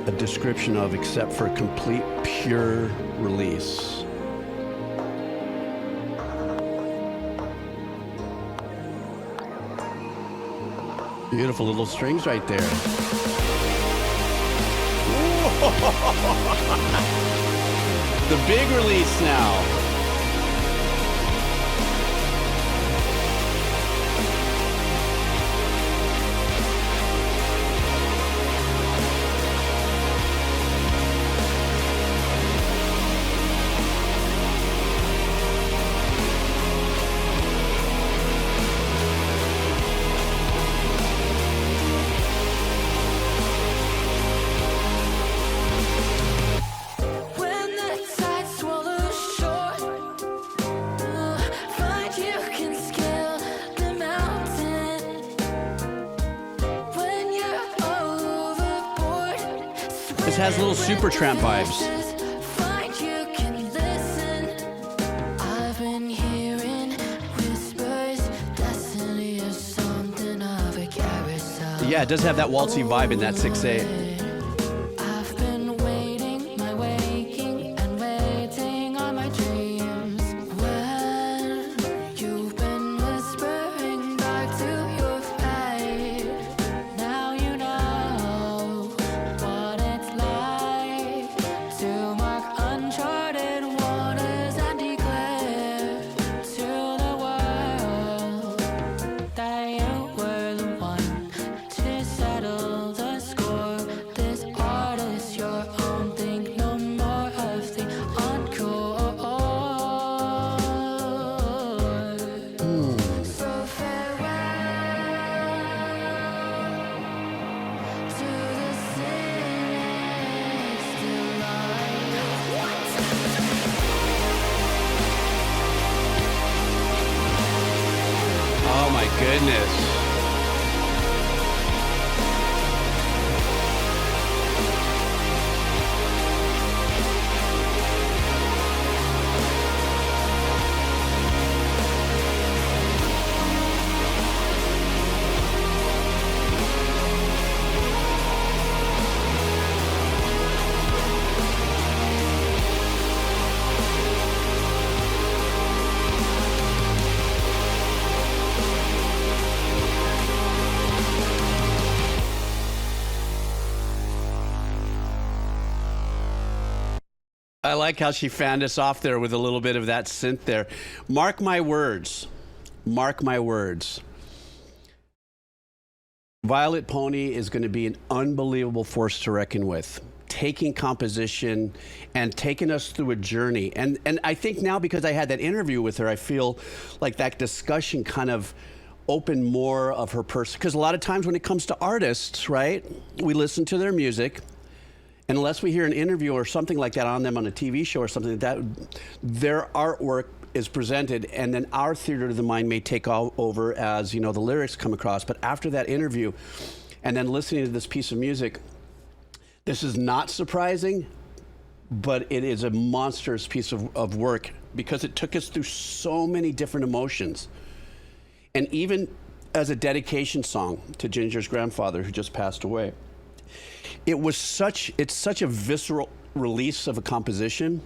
[SPEAKER 1] a description of except for complete, pure release. Beautiful little strings right there. The big release now. This has little Supertramp vibes.
[SPEAKER 3] Find you can listen. I've been hearing whispers. Destiny is something of a carousel.
[SPEAKER 1] Yeah, it does have that waltzy vibe in that 6/8.
[SPEAKER 3] I've been waiting, my waking and waiting on my dreams. When you've been whispering back to your fate, now you know what it's like to mark uncharted waters and declare to the world that you were the one to settle the score. This art is your own. Think no more of the encore. So farewell to the sinister light.
[SPEAKER 1] Oh my goodness. I like how she fanned us off there with a little bit of that synth there. Mark my words. Mark my words. Violet Pony is going to be an unbelievable force to reckon with, taking composition and taking us through a journey. And I think now, because I had that interview with her, I feel like that discussion kind of opened more of her person. Because a lot of times when it comes to artists, right, we listen to their music, and unless we hear an interview or something like that on them on a TV show or something like that, their artwork is presented, and then our theater of the mind may take over as, you know, the lyrics come across. But after that interview, and then listening to this piece of music, this is not surprising, but it is a monstrous piece of work, because it took us through so many different emotions. And even as a dedication song to Ginger's grandfather, who just passed away, it's such a visceral release of a composition,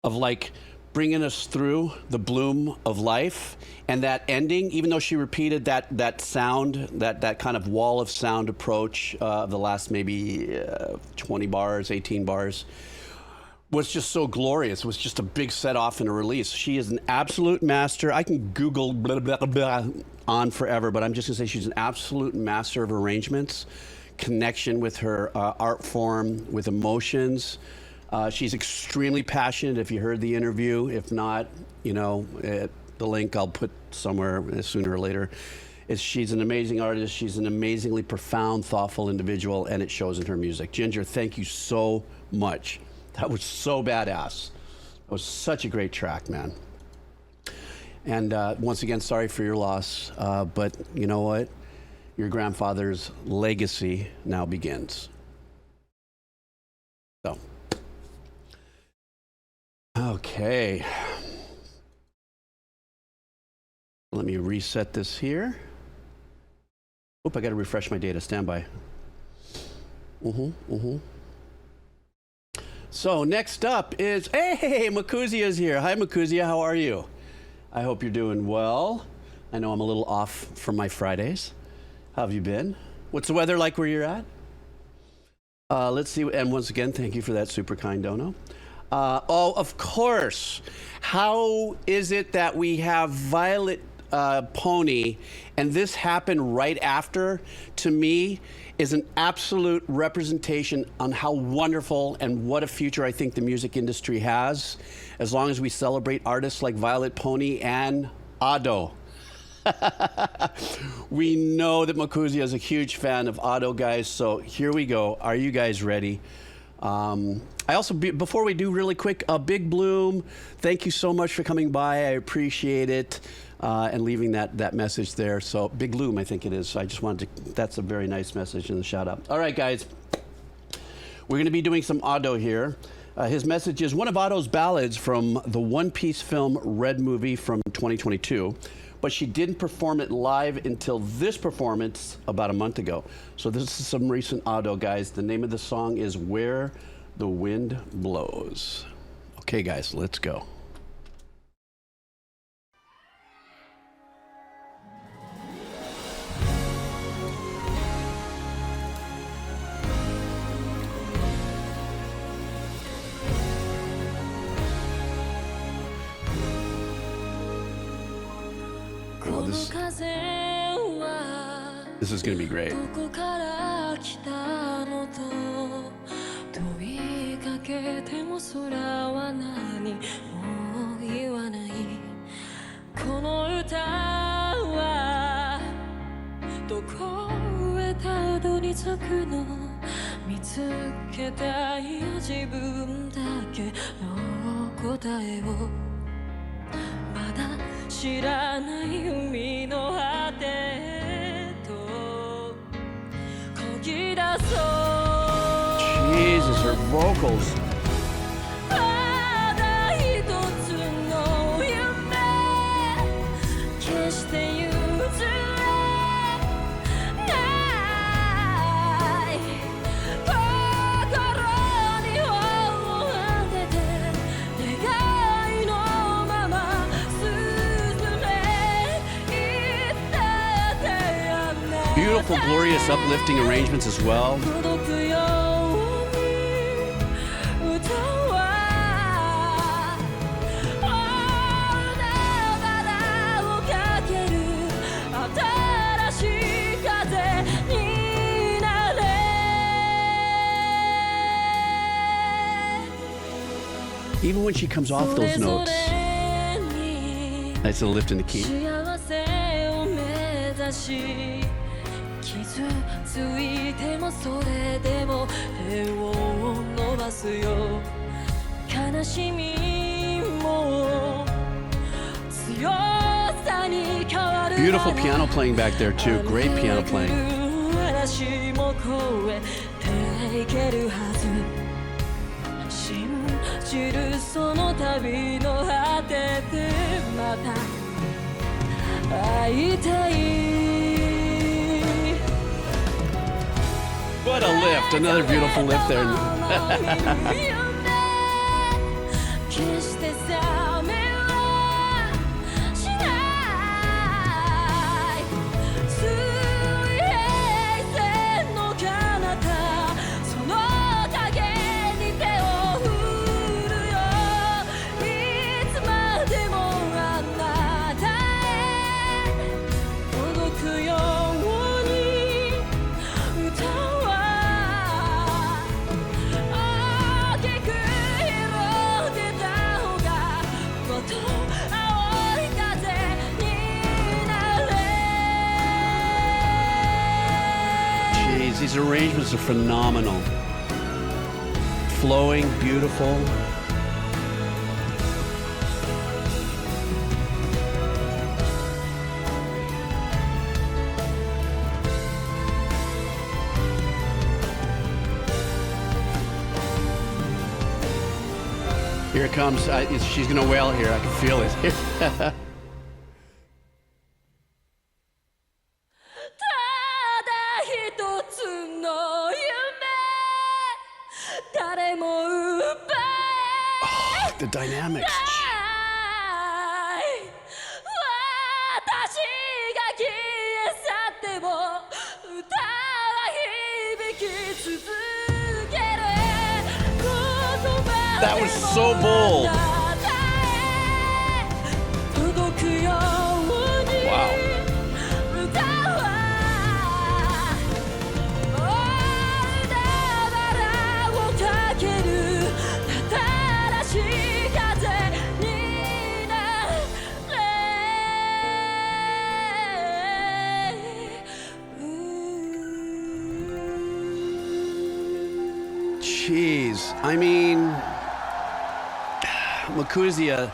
[SPEAKER 1] of like bringing us through the bloom of life. And that ending, even though she repeated that sound, that kind of wall of sound approach of the last maybe 20 bars, 18 bars, was just so glorious. It was just a big set off and a release. She is an absolute master. I can Google blah, blah, blah, blah on forever, but I'm just gonna say she's an absolute master of arrangements, connection with her art form, with emotions. She's extremely passionate. If you heard the interview, if not, you know, the link I'll put somewhere sooner or later. She's an amazing artist. She's an amazingly profound, thoughtful individual, and it shows in her music. Ginger, thank you so much. That was so badass. It was such a great track, man. And once again, sorry for your loss, but you know what? Your grandfather's legacy now begins. So, okay. Let me reset this here. Oop, I got to refresh my data. Stand by. So next up is, hey, Makuzia's here. Hi, Makuzia. How are you? I hope you're doing well. I know I'm a little off from my Fridays. How have you been? What's the weather like where you're at? Let's see. And once again, thank you for that super kind dono. Oh, of course. How is it that we have Violet Pony, and this happened right after, to me, is an absolute representation on how wonderful and what a future I think the music industry has, as long as we celebrate artists like Violet Pony and Ado. We know that Makuzia is a huge fan of Ado, guys, so here we go. Are you guys ready? I also, before we do, really quick, Big Bloom, thank you so much for coming by. I appreciate it, and leaving that message there. So Big Bloom, I think it is. I just wanted to, that's a very nice message and a shout out. All right, guys. We're going to be doing some Otto here. His message is one of Otto's ballads from the One Piece film Red movie from 2022, but she didn't perform it live until this performance about a month ago. So this is some recent Otto, guys. The name of the song is Where the Wind Blows. Okay, guys, let's go. Oh, this is going to be great. Jesus, her vocals. Beautiful, glorious, uplifting arrangements as well. Even when she comes off those notes, nice little lift in the key. Beautiful piano playing back there too. Great piano playing. What a lift. Another beautiful lift there. These arrangements are phenomenal. Flowing, beautiful. Here it comes. She's going to wail here. I can feel it. The dynamics. That was so bold. Wow. Jeez, I mean, Makuzia,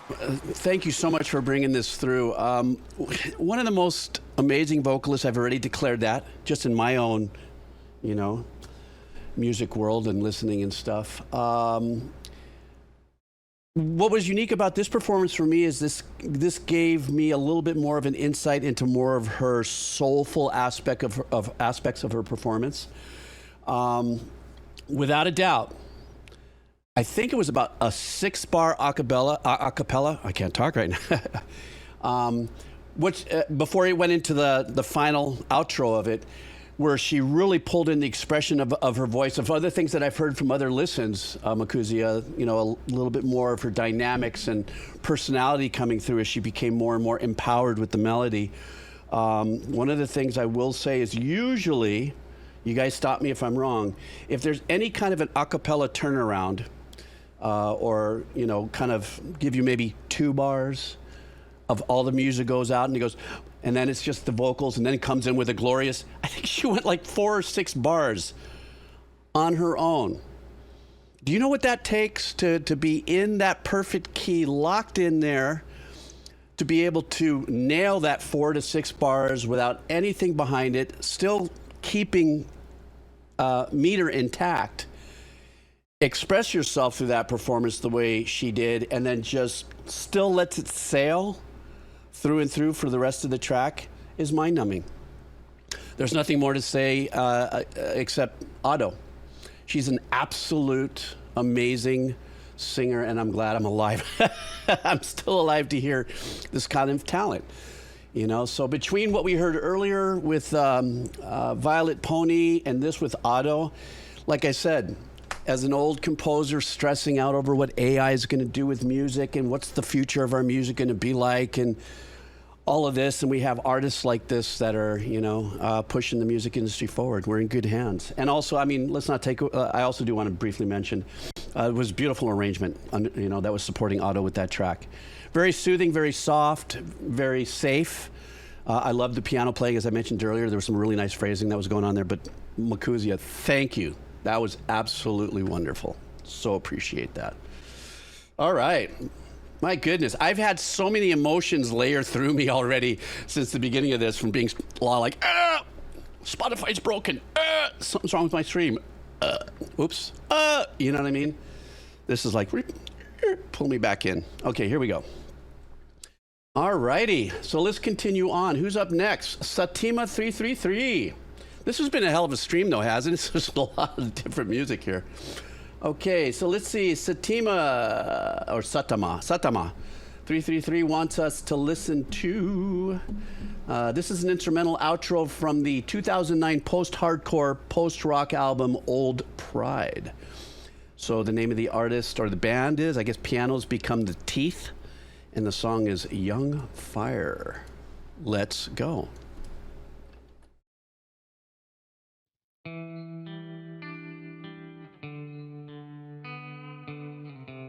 [SPEAKER 1] thank you so much for bringing this through. One of the most amazing vocalists, I've already declared that, just in my own, music world and listening and stuff. What was unique about this performance for me is this gave me a little bit more of an insight into more of her soulful aspects of her performance. Without a doubt, I think it was about a 6-bar acapella. I can't talk right now. Which before he went into the final outro of it, where she really pulled in the expression of her voice, of other things that I've heard from other listens, Makuzia, you know, a little bit more of her dynamics and personality coming through as she became more and more empowered with the melody. One of the things I will say is usually, you guys stop me if I'm wrong, if there's any kind of an a cappella turnaround, or, you know, kind of give you maybe 2 bars of all the music goes out and he goes, and then it's just the vocals, and then it comes in with a glorious, I think she went like 4 or 6 bars on her own. Do you know what that takes to be in that perfect key, locked in there, to be able to nail that 4 to 6 bars without anything behind it, still keeping meter intact, express yourself through that performance the way she did, and then just still lets it sail through and through for the rest of the track is mind-numbing. There's nothing more to say except Otto. She's an absolute amazing singer, and I'm glad I'm alive. I'm still alive to hear this kind of talent. You know, so between what we heard earlier with Violet Pony and this with Otto, like I said, as an old composer stressing out over what AI is going to do with music and what's the future of our music going to be like and all of this, and we have artists like this that are, you know, pushing the music industry forward. We're in good hands. And also, I mean, let's not take, I also do want to briefly mention, it was a beautiful arrangement, you know, that was supporting Otto with that track. Very soothing, very soft, very safe. I love the piano playing, as I mentioned earlier. There was some really nice phrasing that was going on there, but Makuzia, thank you. That was absolutely wonderful. So appreciate that. All right. My goodness, I've had so many emotions layer through me already since the beginning of this, from being like, Spotify's broken, something's wrong with my stream, oops, you know what I mean? This is like, pull me back in. Okay, here we go. All righty, so let's continue on. Who's up next? Satima333. This has been a hell of a stream though, hasn't it? There's a lot of different music here. Okay, so let's see. Satama 333 wants us to listen to, this is an instrumental outro from the 2009 post-hardcore, post-rock album, Old Pride. So the name of the artist or the band is, I guess, Pianos Become the Teeth, and the song is Young Fire. Let's go.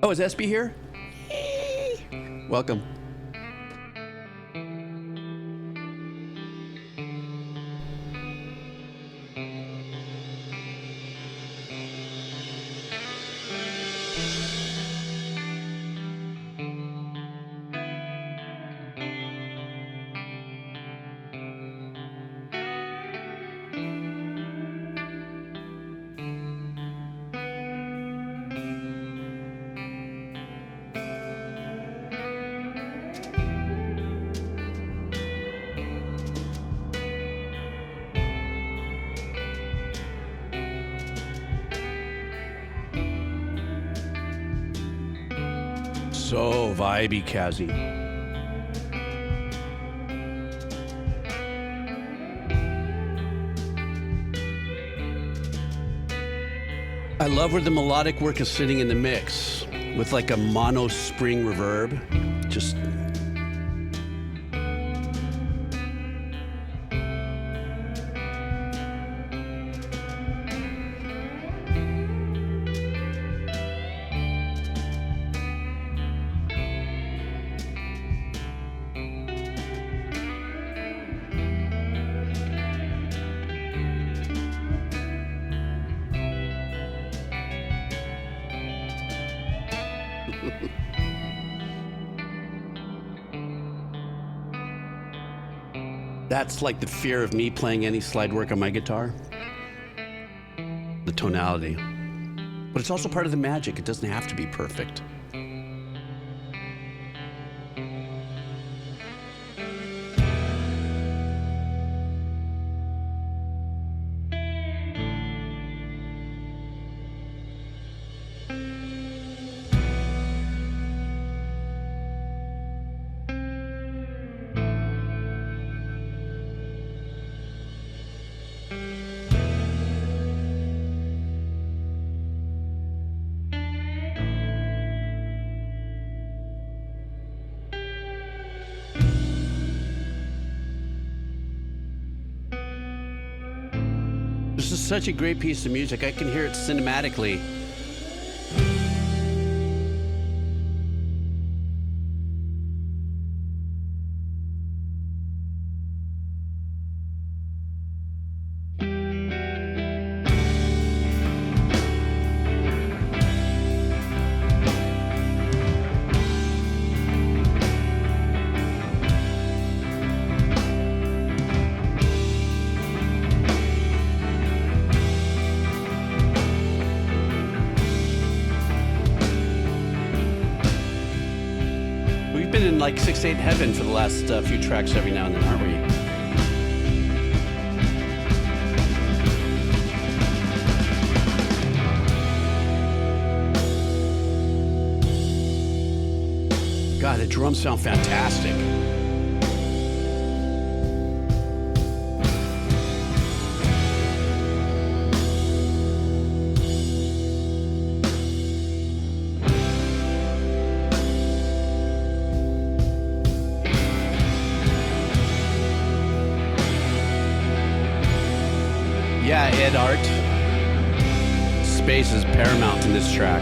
[SPEAKER 1] Oh, is SB here? Welcome. So vibey, Kazi. I love where the melodic work is sitting in the mix with like a mono spring reverb. Just that's like the fear of me playing any slide work on my guitar. The the tonality. But it's also part of the magic. It doesn't have to be perfect. This is such a great piece of music. I can hear it cinematically. Been in like 6/8 heaven for the last few tracks every now and then, aren't we? God, the drums sound fantastic. Yeah, Ed Art. Space is paramount in this track.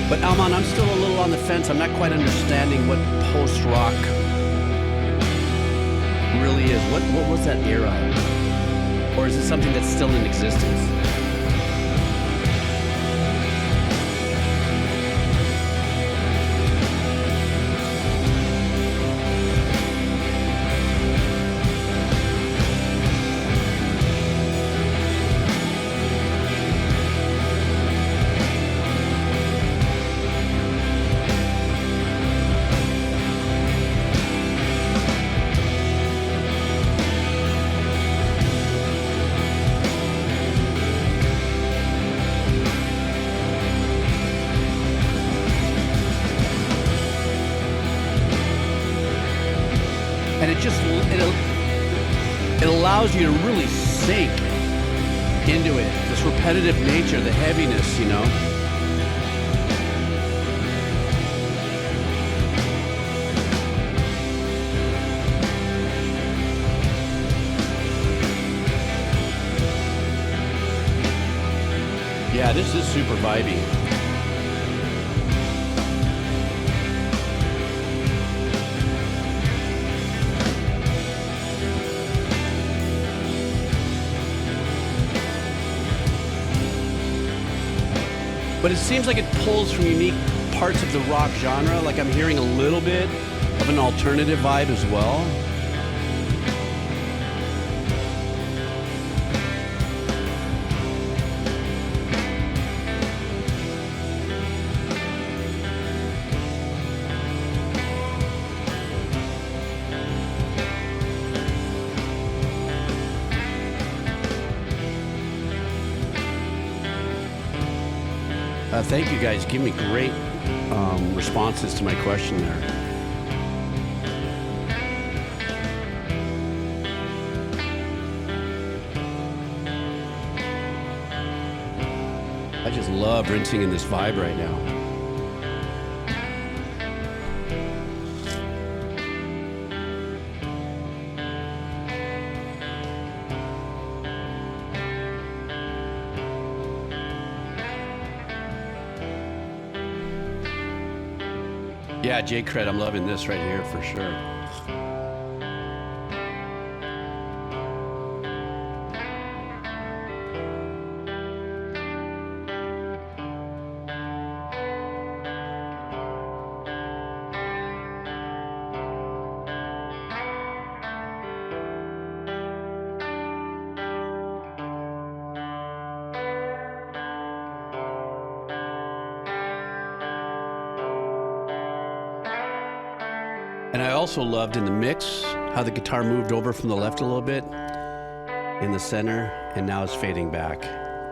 [SPEAKER 1] But Alman, I'm still a little on the fence. I'm not quite understanding what post-rock really is. What was that era? Or is it something that's still in existence? And it allows you to really sink into it. This repetitive nature, the heaviness, you know. Yeah, this is super vibey. But it seems like it pulls from unique parts of the rock genre. Like I'm hearing a little bit of an alternative vibe as well. Thank you guys. Give me great responses to my question there. I just love rinsing in this vibe right now. Yeah, J-Cred, I'm loving this right here for sure. And I also loved in the mix how the guitar moved over from the left a little bit in the center, and now it's fading back.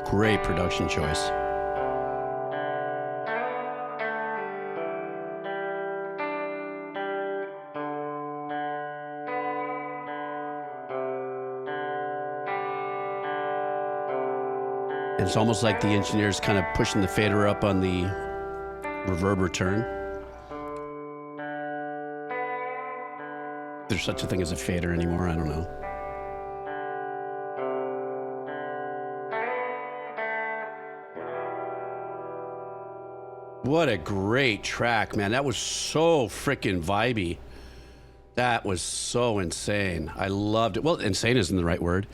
[SPEAKER 1] Great production choice. And it's almost like the engineer's kind of pushing the fader up on the reverb return. If there's such a thing as a fader anymore, I don't know. What a great track, man. That was so freaking vibey. That was so insane. I loved it. Well, insane isn't the right word.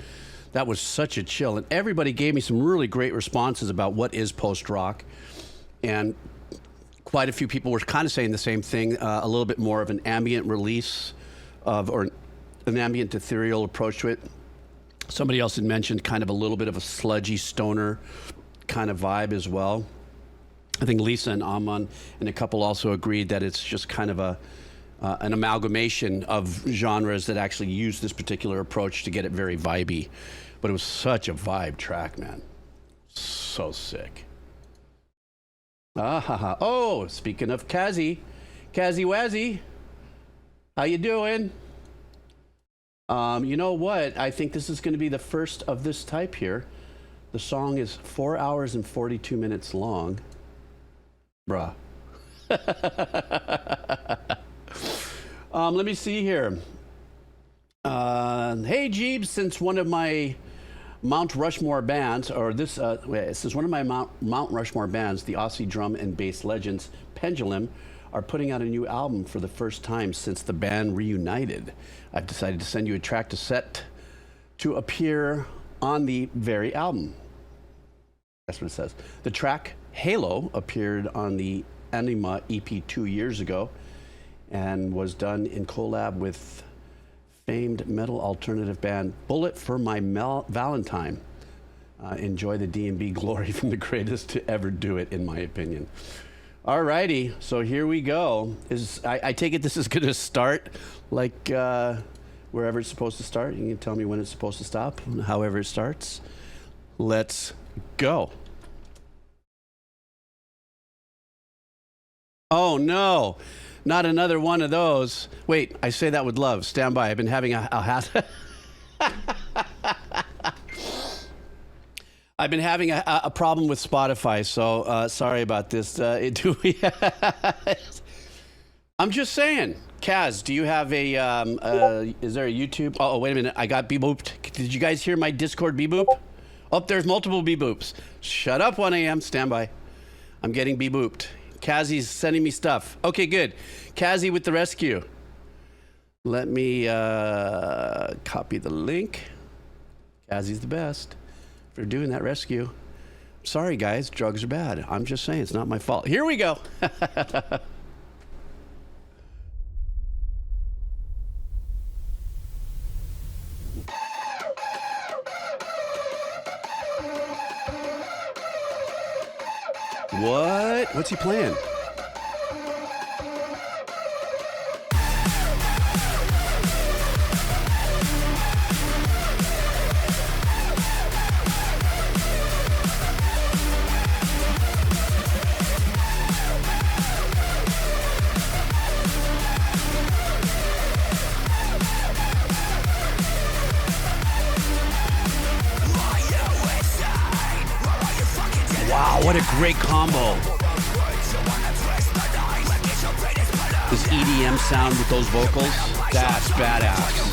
[SPEAKER 1] That was such a chill. And everybody gave me some really great responses about what is post-rock. And quite a few people were kind of saying the same thing, a little bit more of an ambient release of, or an ambient ethereal approach to it. Somebody else had mentioned kind of a little bit of a sludgy stoner kind of vibe as well. I think Lisa and Aman and a couple also agreed that it's just kind of an amalgamation of genres that actually use this particular approach to get it very vibey. But it was such a vibe track, man. So sick. Oh, speaking of Kazi Wazzy, how you doing? You know what? I think this is going to be the first of this type here. The song is 4 hours and 42 minutes long. Bruh. Let me see here. Hey, Jeebs, since one of my Mount Rushmore bands, or this, since one of my Mount Rushmore bands, the Aussie drum and bass legends, Pendulum, are putting out a new album for the first time since the band reunited, I've decided to send you a track to appear on the very album. That's what it says. The track Halo appeared on the Anima EP 2 years ago and was done in collab with famed metal alternative band Bullet for My Valentine. Enjoy the D&B glory from the greatest to ever do it, in my opinion. Alrighty, so here we go. I take it this is going to start like wherever it's supposed to start. You can tell me when it's supposed to stop, however it starts. Let's go. Oh no, not another one of those. Wait, I say that with love. Stand by. I've been having I've been having a problem with Spotify, so sorry about this. I'm just saying. Kaz, do you have a, is there a YouTube? Oh, wait a minute. I got beep-booped. Did you guys hear my Discord beep-boop? Oh, there's multiple beep-boops. Shut up, 1 a.m. Stand by. I'm getting beep-booped. Kazi's sending me stuff. Okay, good. Kazi with the rescue. Let me copy the link. Kazi's the best for doing that rescue. Sorry, guys. Drugs are bad. I'm just saying. It's not my fault. Here we go. What? What's he playing? Wow, what a great combo. This EDM sound with those vocals, that's badass.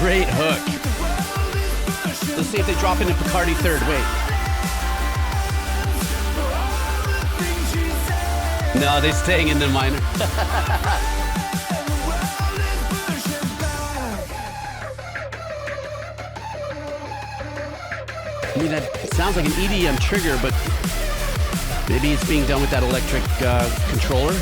[SPEAKER 1] Great hook. Let's see if they drop into Bacardi third. Wait. No, they're staying in the minor. I mean, that sounds like an EDM trigger, but Maybe it's being done with that electric controller.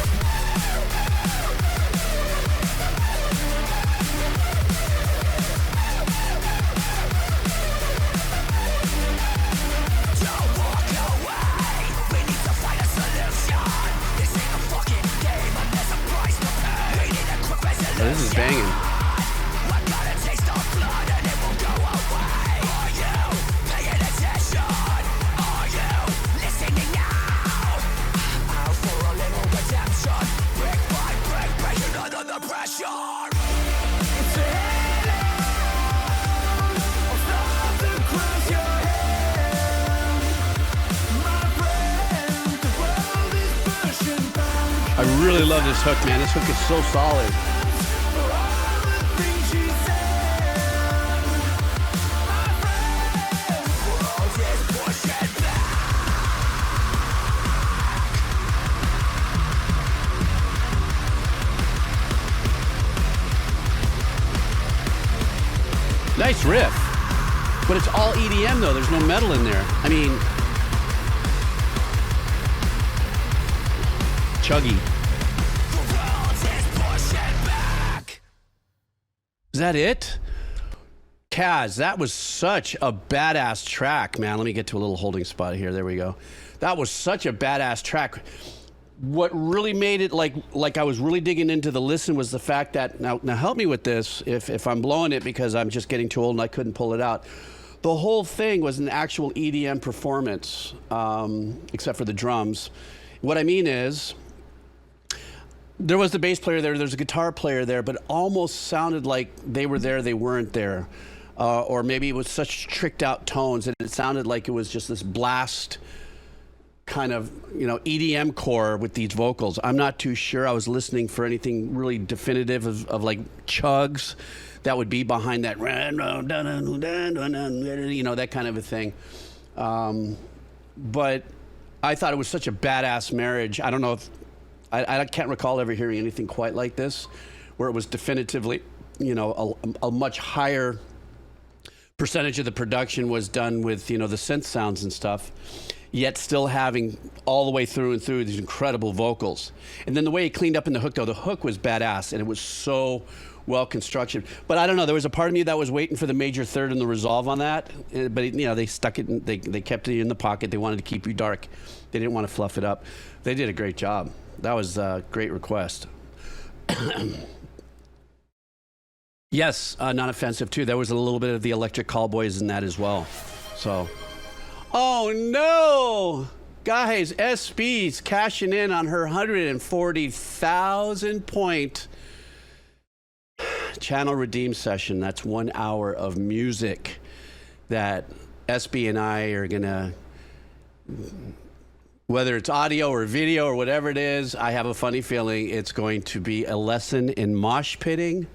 [SPEAKER 1] Oh, this is banging. I really love this hook, man. This hook is so solid. Nice riff, but it's all EDM though. There's no metal in there. I mean, chuggy. Is that it? Kaz, that was such a badass track, man. Let me get to a little holding spot here. There we go. That was such a badass track. What really made it like I was really digging into the listen was the fact that, now help me with this if I'm blowing it because I'm just getting too old and I couldn't pull it out. The whole thing was an actual EDM performance, except for the drums. What I mean is, there was the bass player there, there's a guitar player there, but it almost sounded like they were there, they weren't there. Or maybe it was such tricked out tones that it sounded like it was just this blast kind of, you know, EDM core with these vocals. I'm not too sure. I was listening for anything really definitive of like chugs that would be behind that, you know, that kind of a thing. But I thought it was such a badass marriage. I don't know if, I can't recall ever hearing anything quite like this, where it was definitively, you know, a much higher percentage of the production was done with, you know, the synth sounds and stuff, yet still having all the way through and through these incredible vocals. And then the way he cleaned up in the hook, though, the hook was badass, and it was so well constructed. But I don't know, there was a part of me that was waiting for the major third and the resolve on that, but you know, they stuck it, they kept it in the pocket. They wanted to keep you dark. They didn't want to fluff it up. They did a great job. That was a great request. Yes, non-offensive too. There was a little bit of the Electric Callboys in that as well. So, oh no! Guys, SB's cashing in on her 140,000 point channel redeem session. That's 1 hour of music that SB and I are gonna, whether it's audio or video or whatever it is, I have a funny feeling it's going to be a lesson in mosh pitting.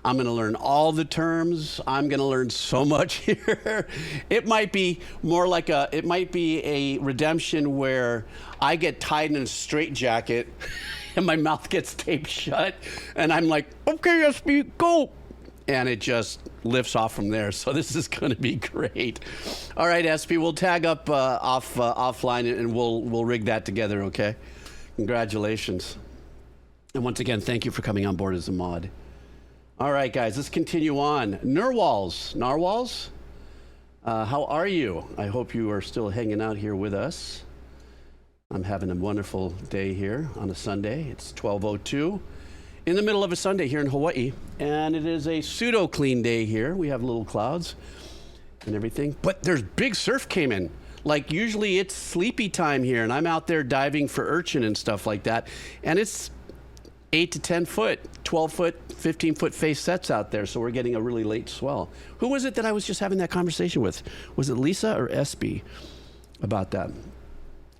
[SPEAKER 1] I'm going to learn all the terms. I'm going to learn so much here. It might be more like it might be a redemption where I get tied in a straitjacket and my mouth gets taped shut and I'm like, okay, SB, go. And it just lifts off from there. So this is going to be great. All right, SB, we'll tag up offline and we'll rig that together, okay? Congratulations. And once again, thank you for coming on board as a mod. All right, guys, let's continue on. Narwhals, how are you? I hope you are still hanging out here with us. I'm having a wonderful day here on a Sunday. It's 12:02 in the middle of a Sunday here in Hawaii, and it is a pseudo clean day here. We have little clouds and everything, but there's big surf came in. Like usually it's sleepy time here, and I'm out there diving for urchin and stuff like that, and it's 8 to 10 foot, 12 foot, 15 foot face sets out there. So we're getting a really late swell. Who was it that I was just having that conversation with? Was it Lisa or SB about that?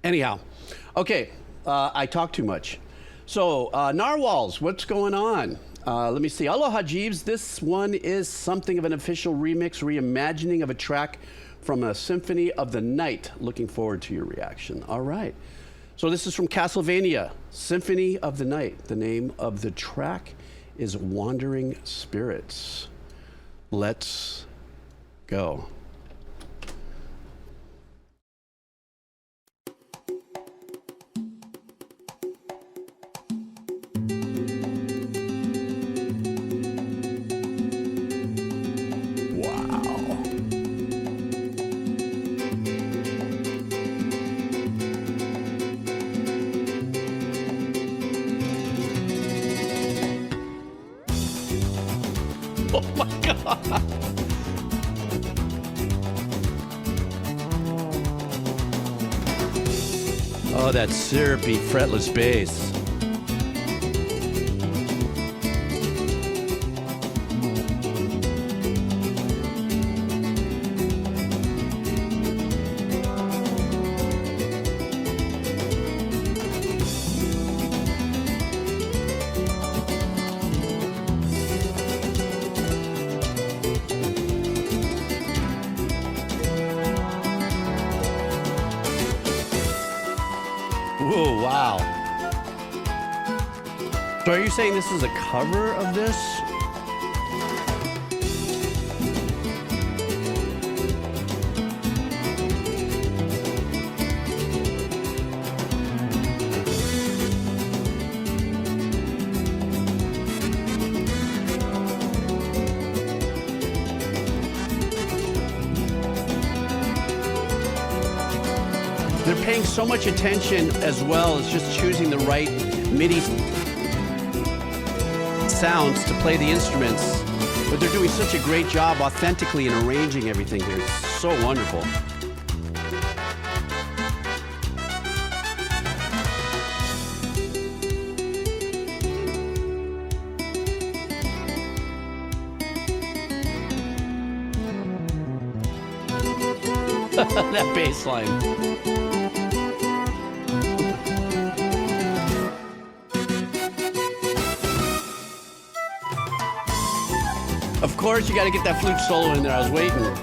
[SPEAKER 1] Anyhow, okay, I talk too much. So Narwhals, what's going on? Let me see. Aloha Jeeves, this one is something of an official remix, reimagining of a track from a Symphony of the Night. Looking forward to your reaction. All right. So this is from Castlevania, Symphony of the Night. The name of the track is Wandering Spirits. Let's go. Oh my God. Oh, that syrupy fretless bass. Whoa, wow. So are you saying this is a cover of this? They're paying so much attention as well as just choosing the right MIDI sounds to play the instruments. But they're doing such a great job authentically in arranging everything here. It's so wonderful. That bass line. Of course, you got to get that flute solo in there. I was waiting.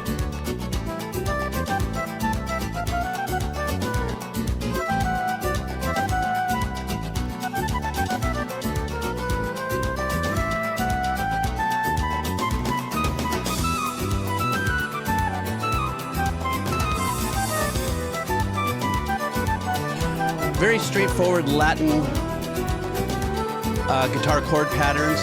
[SPEAKER 1] Very straightforward Latin guitar chord patterns.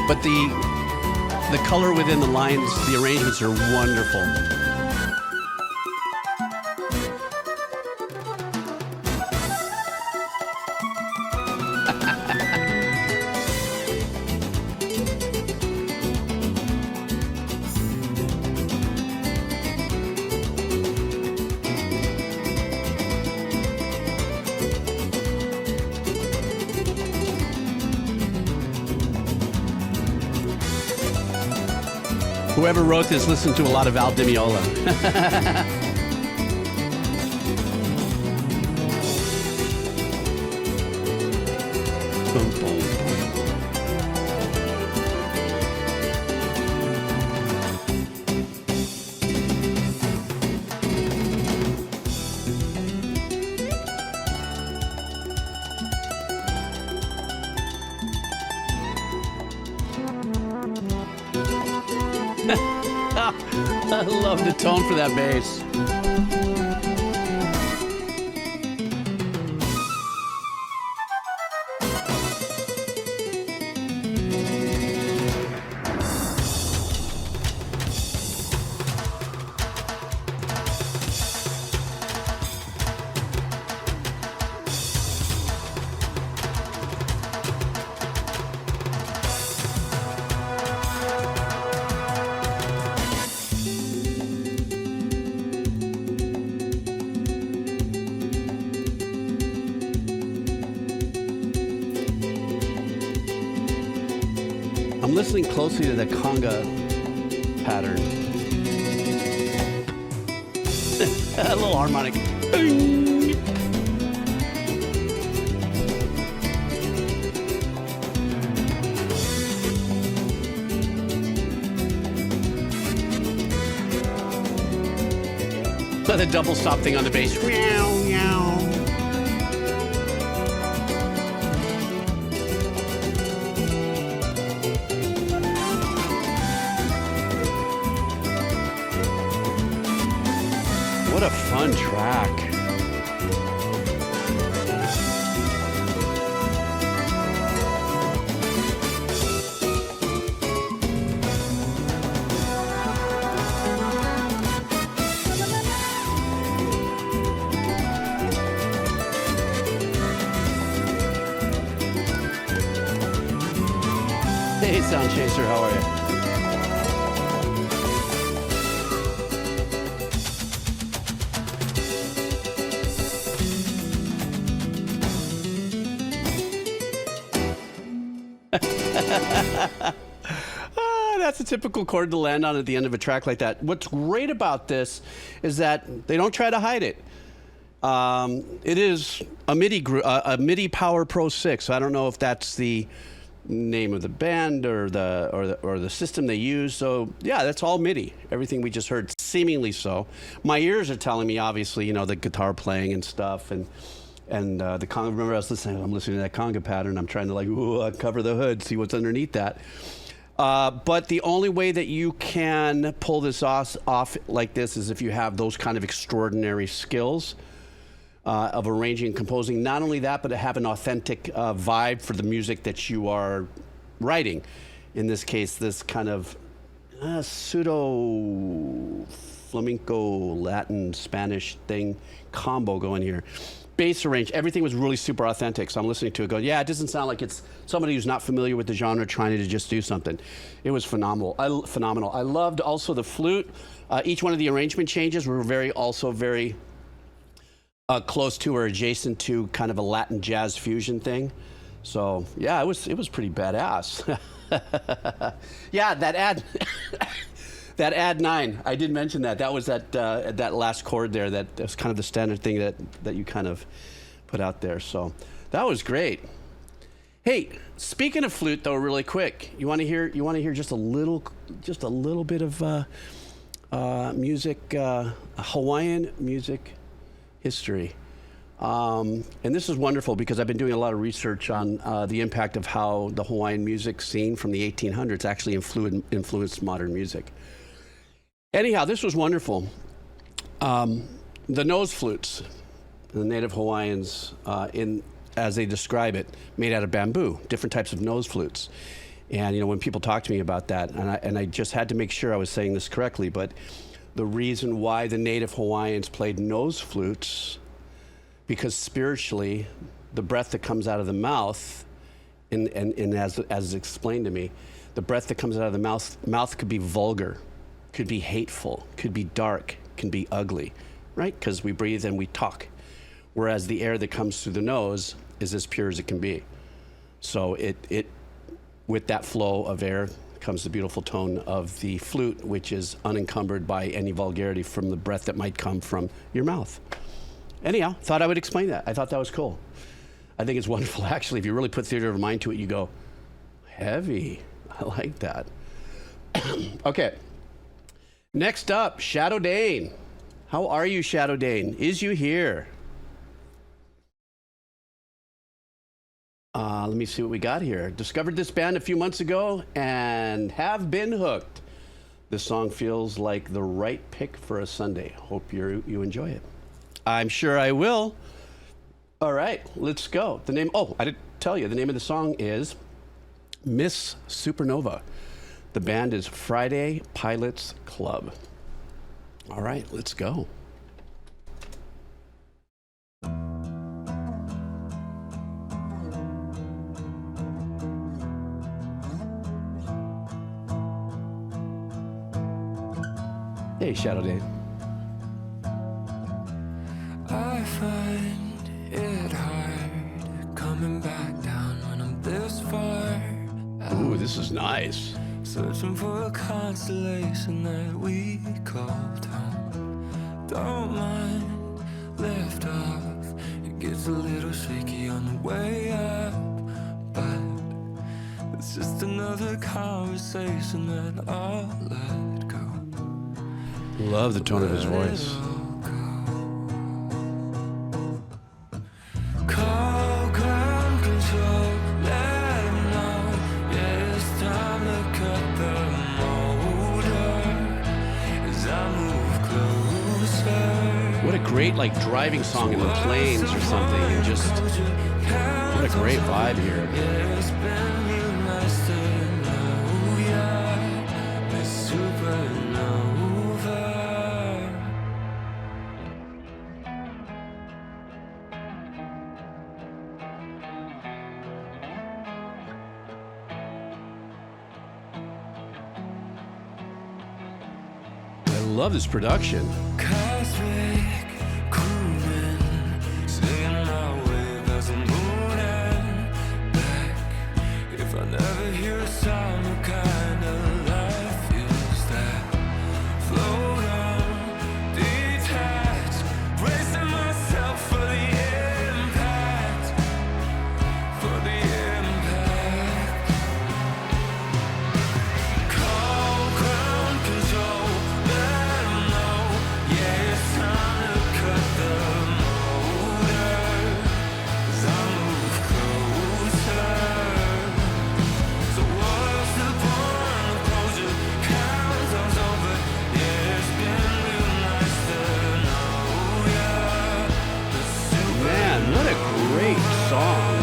[SPEAKER 1] But the color within the lines, the arrangements are wonderful. Whoever wrote this listened to a lot of Al Di Meola. Boom, boom, boom. I love the tone for that bass. I'm listening closely to the conga pattern. A little harmonic. The double stop thing on the bass. Meow, meow. What a fun track. Hey, Sound Chaser, how are you? That's a typical chord to land on at the end of a track like that. What's great about this is that they don't try to hide it. It is a MIDI Power Pro 6. So I don't know if that's the name of the band or the system they use. So yeah, that's all MIDI. Everything we just heard, seemingly so. My ears are telling me, obviously, you know, the guitar playing and stuff, and the conga. Remember, I'm listening to that conga pattern. I'm trying to like uncover the hood, see what's underneath that. But the only way that you can pull this off like this is if you have those kind of extraordinary skills of arranging and composing. Not only that, but to have an authentic vibe for the music that you are writing. In this case, this kind of pseudo flamenco, Latin, Spanish thing combo going here. Bass arrange, everything was really super authentic. So I'm listening to it going, yeah, it doesn't sound like it's somebody who's not familiar with the genre trying to just do something. It was phenomenal. Phenomenal. I loved also the flute. Each one of the arrangement changes were very close to or adjacent to kind of a Latin jazz fusion thing. So yeah, it was pretty badass. Yeah, that ad. That add 9, I did mention that. That was that last chord there. That was kind of the standard thing that you kind of put out there. So that was great. Hey, speaking of flute, though, really quick, you want to hear just a little bit of music, Hawaiian music history. And this is wonderful because I've been doing a lot of research on the impact of how the Hawaiian music scene from the 1800s actually influenced modern music. Anyhow, this was wonderful. The nose flutes, the native Hawaiians, as they describe it, made out of bamboo, different types of nose flutes. And when people talk to me about that, and I just had to make sure I was saying this correctly, but the reason why the native Hawaiians played nose flutes, because spiritually, the breath that comes out of the mouth, and as explained to me, the breath that comes out of the mouth could be vulgar, could be hateful, could be dark, can be ugly, right? Because we breathe and we talk. Whereas the air that comes through the nose is as pure as it can be. So it with that flow of air comes the beautiful tone of the flute, which is unencumbered by any vulgarity from the breath that might come from your mouth. Anyhow, thought I would explain that. I thought that was cool. I think it's wonderful, actually. If you really put theater of mind to it, you go, heavy. I like that. Okay. Next up, Shadow Dane. How are you, Shadow Dane? Is you here? Let me see what we got here. Discovered this band a few months ago and have been hooked. This song feels like the right pick for a Sunday. Hope you enjoy it. I'm sure I will. All right, let's go. I didn't tell you. The name of the song is Miss Supernova. The band is Friday Pilots Club. All right, let's go. Hey, Shadow Dane.
[SPEAKER 5] I find it hard coming back down when I'm this far.
[SPEAKER 1] Ooh, this is nice.
[SPEAKER 5] Searching for a constellation that we called home. Don't mind, lift off. It gets a little shaky on the way up, but it's just another conversation that I'll let go.
[SPEAKER 1] Love the tone of his voice.
[SPEAKER 5] Call ground control, let 'em know. Yeah, it's time to cut the motor as I move closer.
[SPEAKER 1] What a great driving song in the plains or something, and just what a great vibe here.
[SPEAKER 5] Yeah, it's been real nice to know, yeah, it's Supernova.
[SPEAKER 1] love this production.
[SPEAKER 5] Cosmic crewman, singing my way past the moon and back. If I never hear a sound, what kind of life is that? Float on, detached, bracing myself for the impact, for the impact. Call ground control, let 'em know, yeah, it's time to cut the motor, 'cause I move closer. So what's the point of closure? Countdown's over, yeah, it's been real nice to know ya. The super
[SPEAKER 1] Man, what a great song.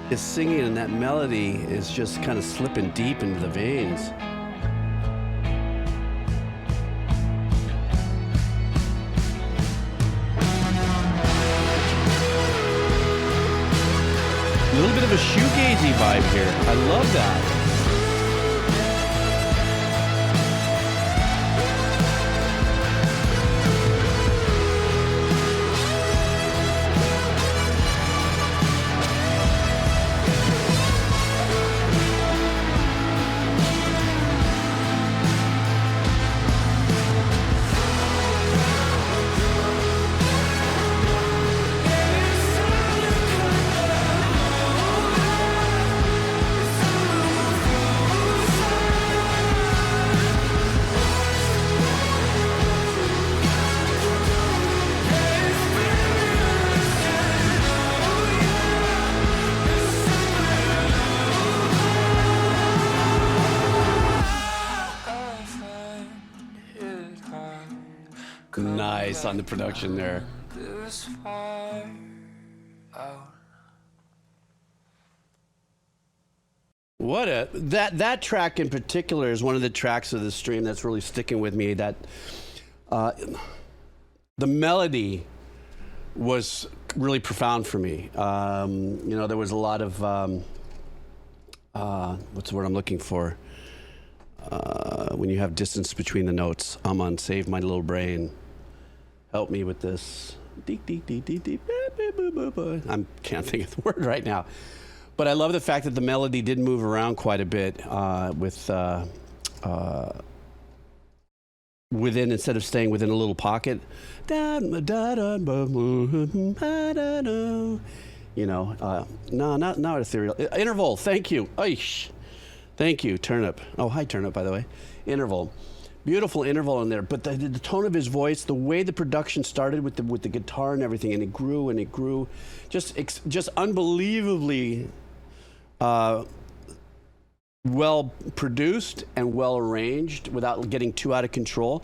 [SPEAKER 1] His singing and that melody is just kind of slipping deep into the veins. A little bit of a shoegazy vibe here. I love that. Nice on the production there.
[SPEAKER 5] this far out.
[SPEAKER 1] What a that track in particular is one of the tracks of the stream that's really sticking with me. That the melody was really profound for me. You know, there was a lot of what's the word I'm looking for? When you have distance between the notes. Aman, save my little brain. Help me with this. I can't think of the word right now. But I love the fact that the melody did move around quite a bit within, instead of staying within a little pocket. You know, no, not ethereal. Interval, thank you. Aish. Thank you, Turnip. Oh, hi, Turnip, by the way. Interval. Beautiful interval in there. But the tone of his voice, the way the production started with the guitar and everything, and it grew, just unbelievably well produced and well arranged without getting too out of control.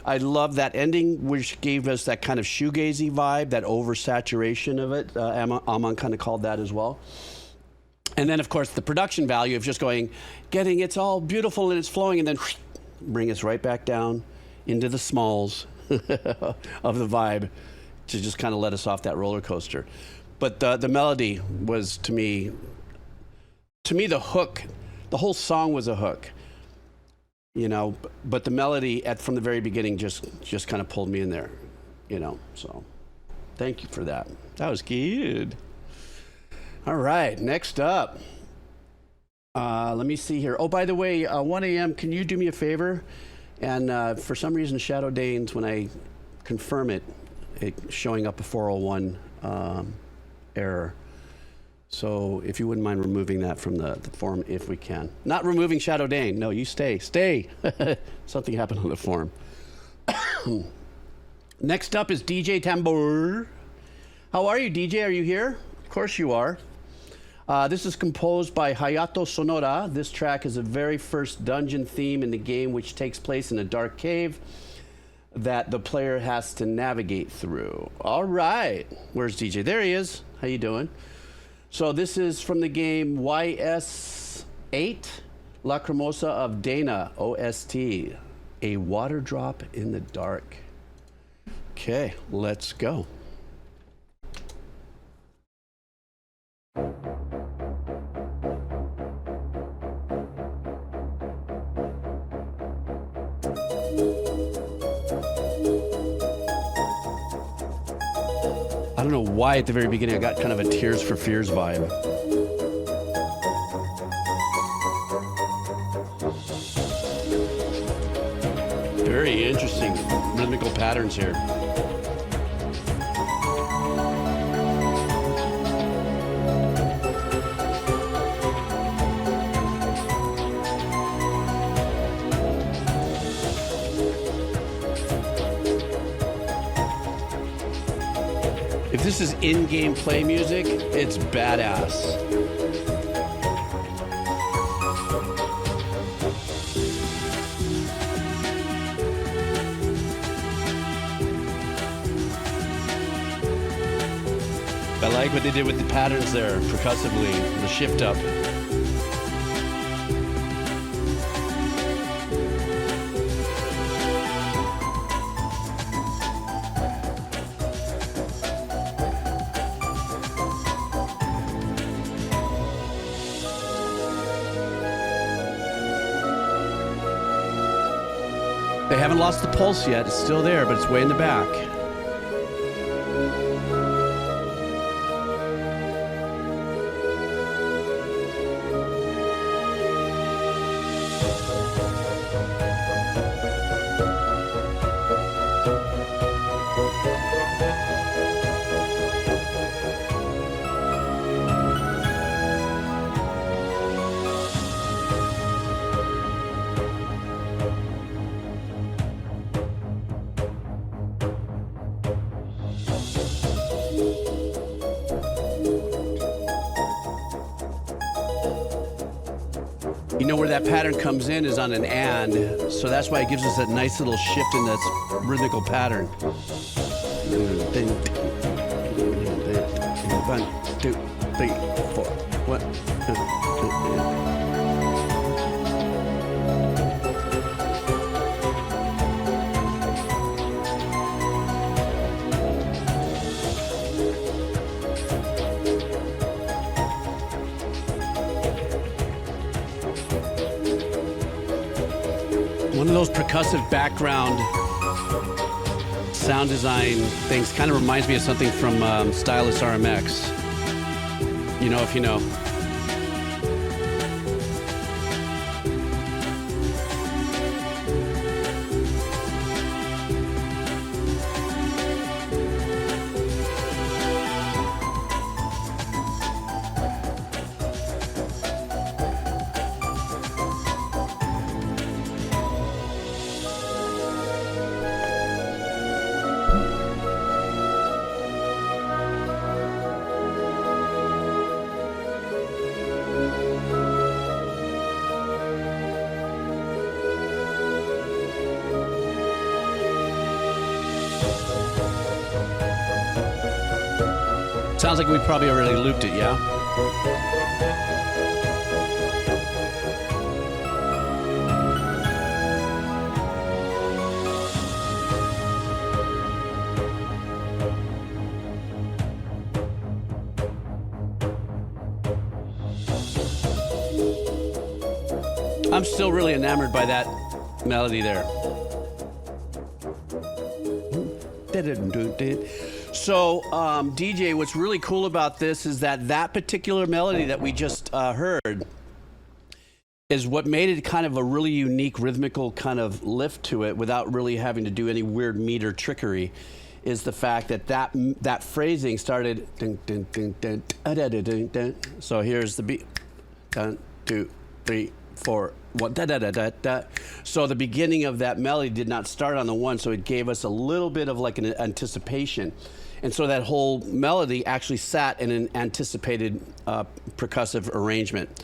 [SPEAKER 1] I love that ending, which gave us that kind of shoegazy vibe, that oversaturation of it. Aman kind of called that as well. And then, of course, the production value of just getting it's all beautiful and it's flowing, and then bring us right back down into the smalls of the vibe to just kind of let us off that roller coaster. But the melody was, to me, the hook. The whole song was a hook, you know. But the melody from the very beginning just kind of pulled me in there, you know. So, thank you for that. That was good. All right, next up. Let me see here. Oh, by the way, 1 a.m., can you do me a favor? And for some reason, Shadow Danes, when I confirm it showing up a 401 error. So if you wouldn't mind removing that from the form, if we can. Not removing Shadow Dane. No, you stay. Something happened on the form. Next up is DJ Tambor. How are you, DJ? Are you here? Of course you are. This is composed by Hayato Sonora. This track is the very first dungeon theme in the game, which takes place in a dark cave that the player has to navigate through. All right. Where's DJ? There he is. How you doing? So this is from the game YS8, Lacrimosa of Dana, OST, a Waterdrop in the dark. Okay, let's go. why at the very beginning I got kind of a Tears for Fears vibe. Very interesting rhythmical patterns here. If this is in-game play music, it's badass. I like what they did with the patterns there, percussively, the shift up. They haven't lost the pulse yet. It's still there, but it's way in the back. You know where that pattern comes in is on an and, so that's why it gives us that nice little shift in that rhythmical pattern. 1, 2, 3, 4. What? One of those percussive background sound design things kind of reminds me of something from Stylus RMX. You know if you know. Sounds like we probably already looped it, yeah? I'm still really enamored by that melody there. So, DJ, what's really cool about this is that particular melody that we just heard is what made it kind of a really unique rhythmical kind of lift to it without really having to do any weird meter trickery, is the fact that phrasing started. Dun, dun, dun, dun, dun, dun, dun, dun. So here's the beat. 1, 2, 3, 4. 1, da, da, da, da, da. So the beginning of that melody did not start on the 1, so it gave us a little bit of like an anticipation. And so that whole melody actually sat in an anticipated percussive arrangement.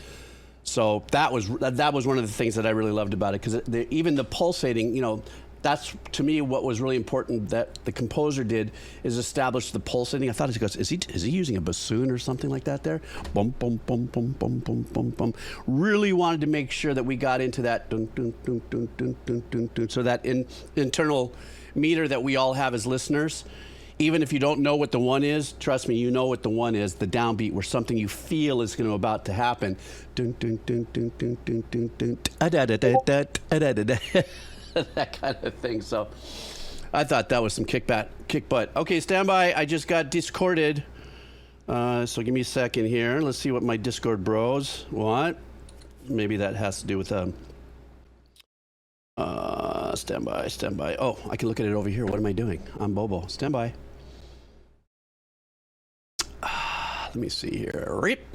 [SPEAKER 1] So that was one of the things that I really loved about it, because even the pulsating, you know, that's to me what was really important that the composer did, is establish the pulsating. I thought he goes, is he using a bassoon or something like that there? Bum bum bum bum bum bum bum bum. Really wanted to make sure that we got into that dun dun dun dun dun dun dun dun. So that internal meter that we all have as listeners. Even if you don't know what the 1 is, trust me, you know what the 1 is, the downbeat, where something you feel is going to about to happen. Dun, dun, dun, dun, dun, dun, dun, dun, da, da, da, da, da, da, da, da. That kind of thing. So I thought that was some kick butt. Okay, stand by. I just got discorded. So give me a second here. Let's see what my Discord bros want. Maybe that has to do with stand by. Oh, I can look at it over here. What am I doing? I'm Bobo. Stand by. Let me see here. Rip.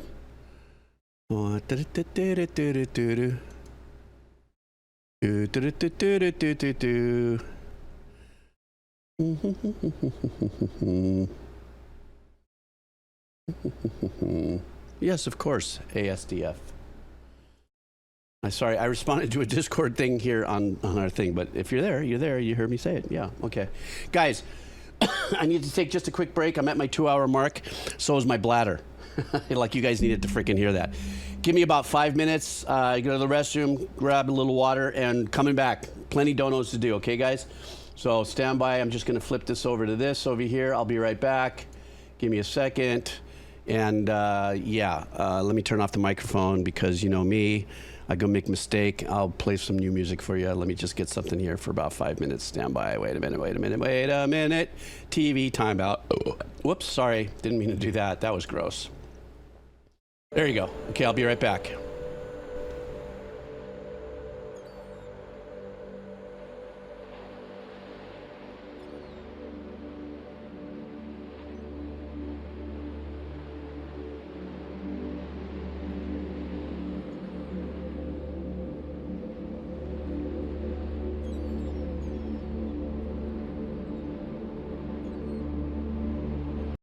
[SPEAKER 1] Yes, of course, ASDF. I'm sorry, I responded to a Discord thing here on our thing, but if you're there, you're there. You heard me say it. Yeah, okay. Guys, I need to take just a quick break. I'm at my 2-hour mark. So is my bladder. Like you guys needed to freaking hear that. Give me about 5 minutes. Go to the restroom, grab a little water, and coming back. Plenty donos to do, okay, guys? So stand by. I'm just going to flip this over to this over here. I'll be right back. Give me a second. And let me turn off the microphone because you know me. I go make a mistake. I'll play some new music for you. Let me just get something here for about 5 minutes. Stand by. Wait a minute. TV timeout. Oh. Whoops, sorry. Didn't mean to do that. That was gross. There you go. Okay, I'll be right back.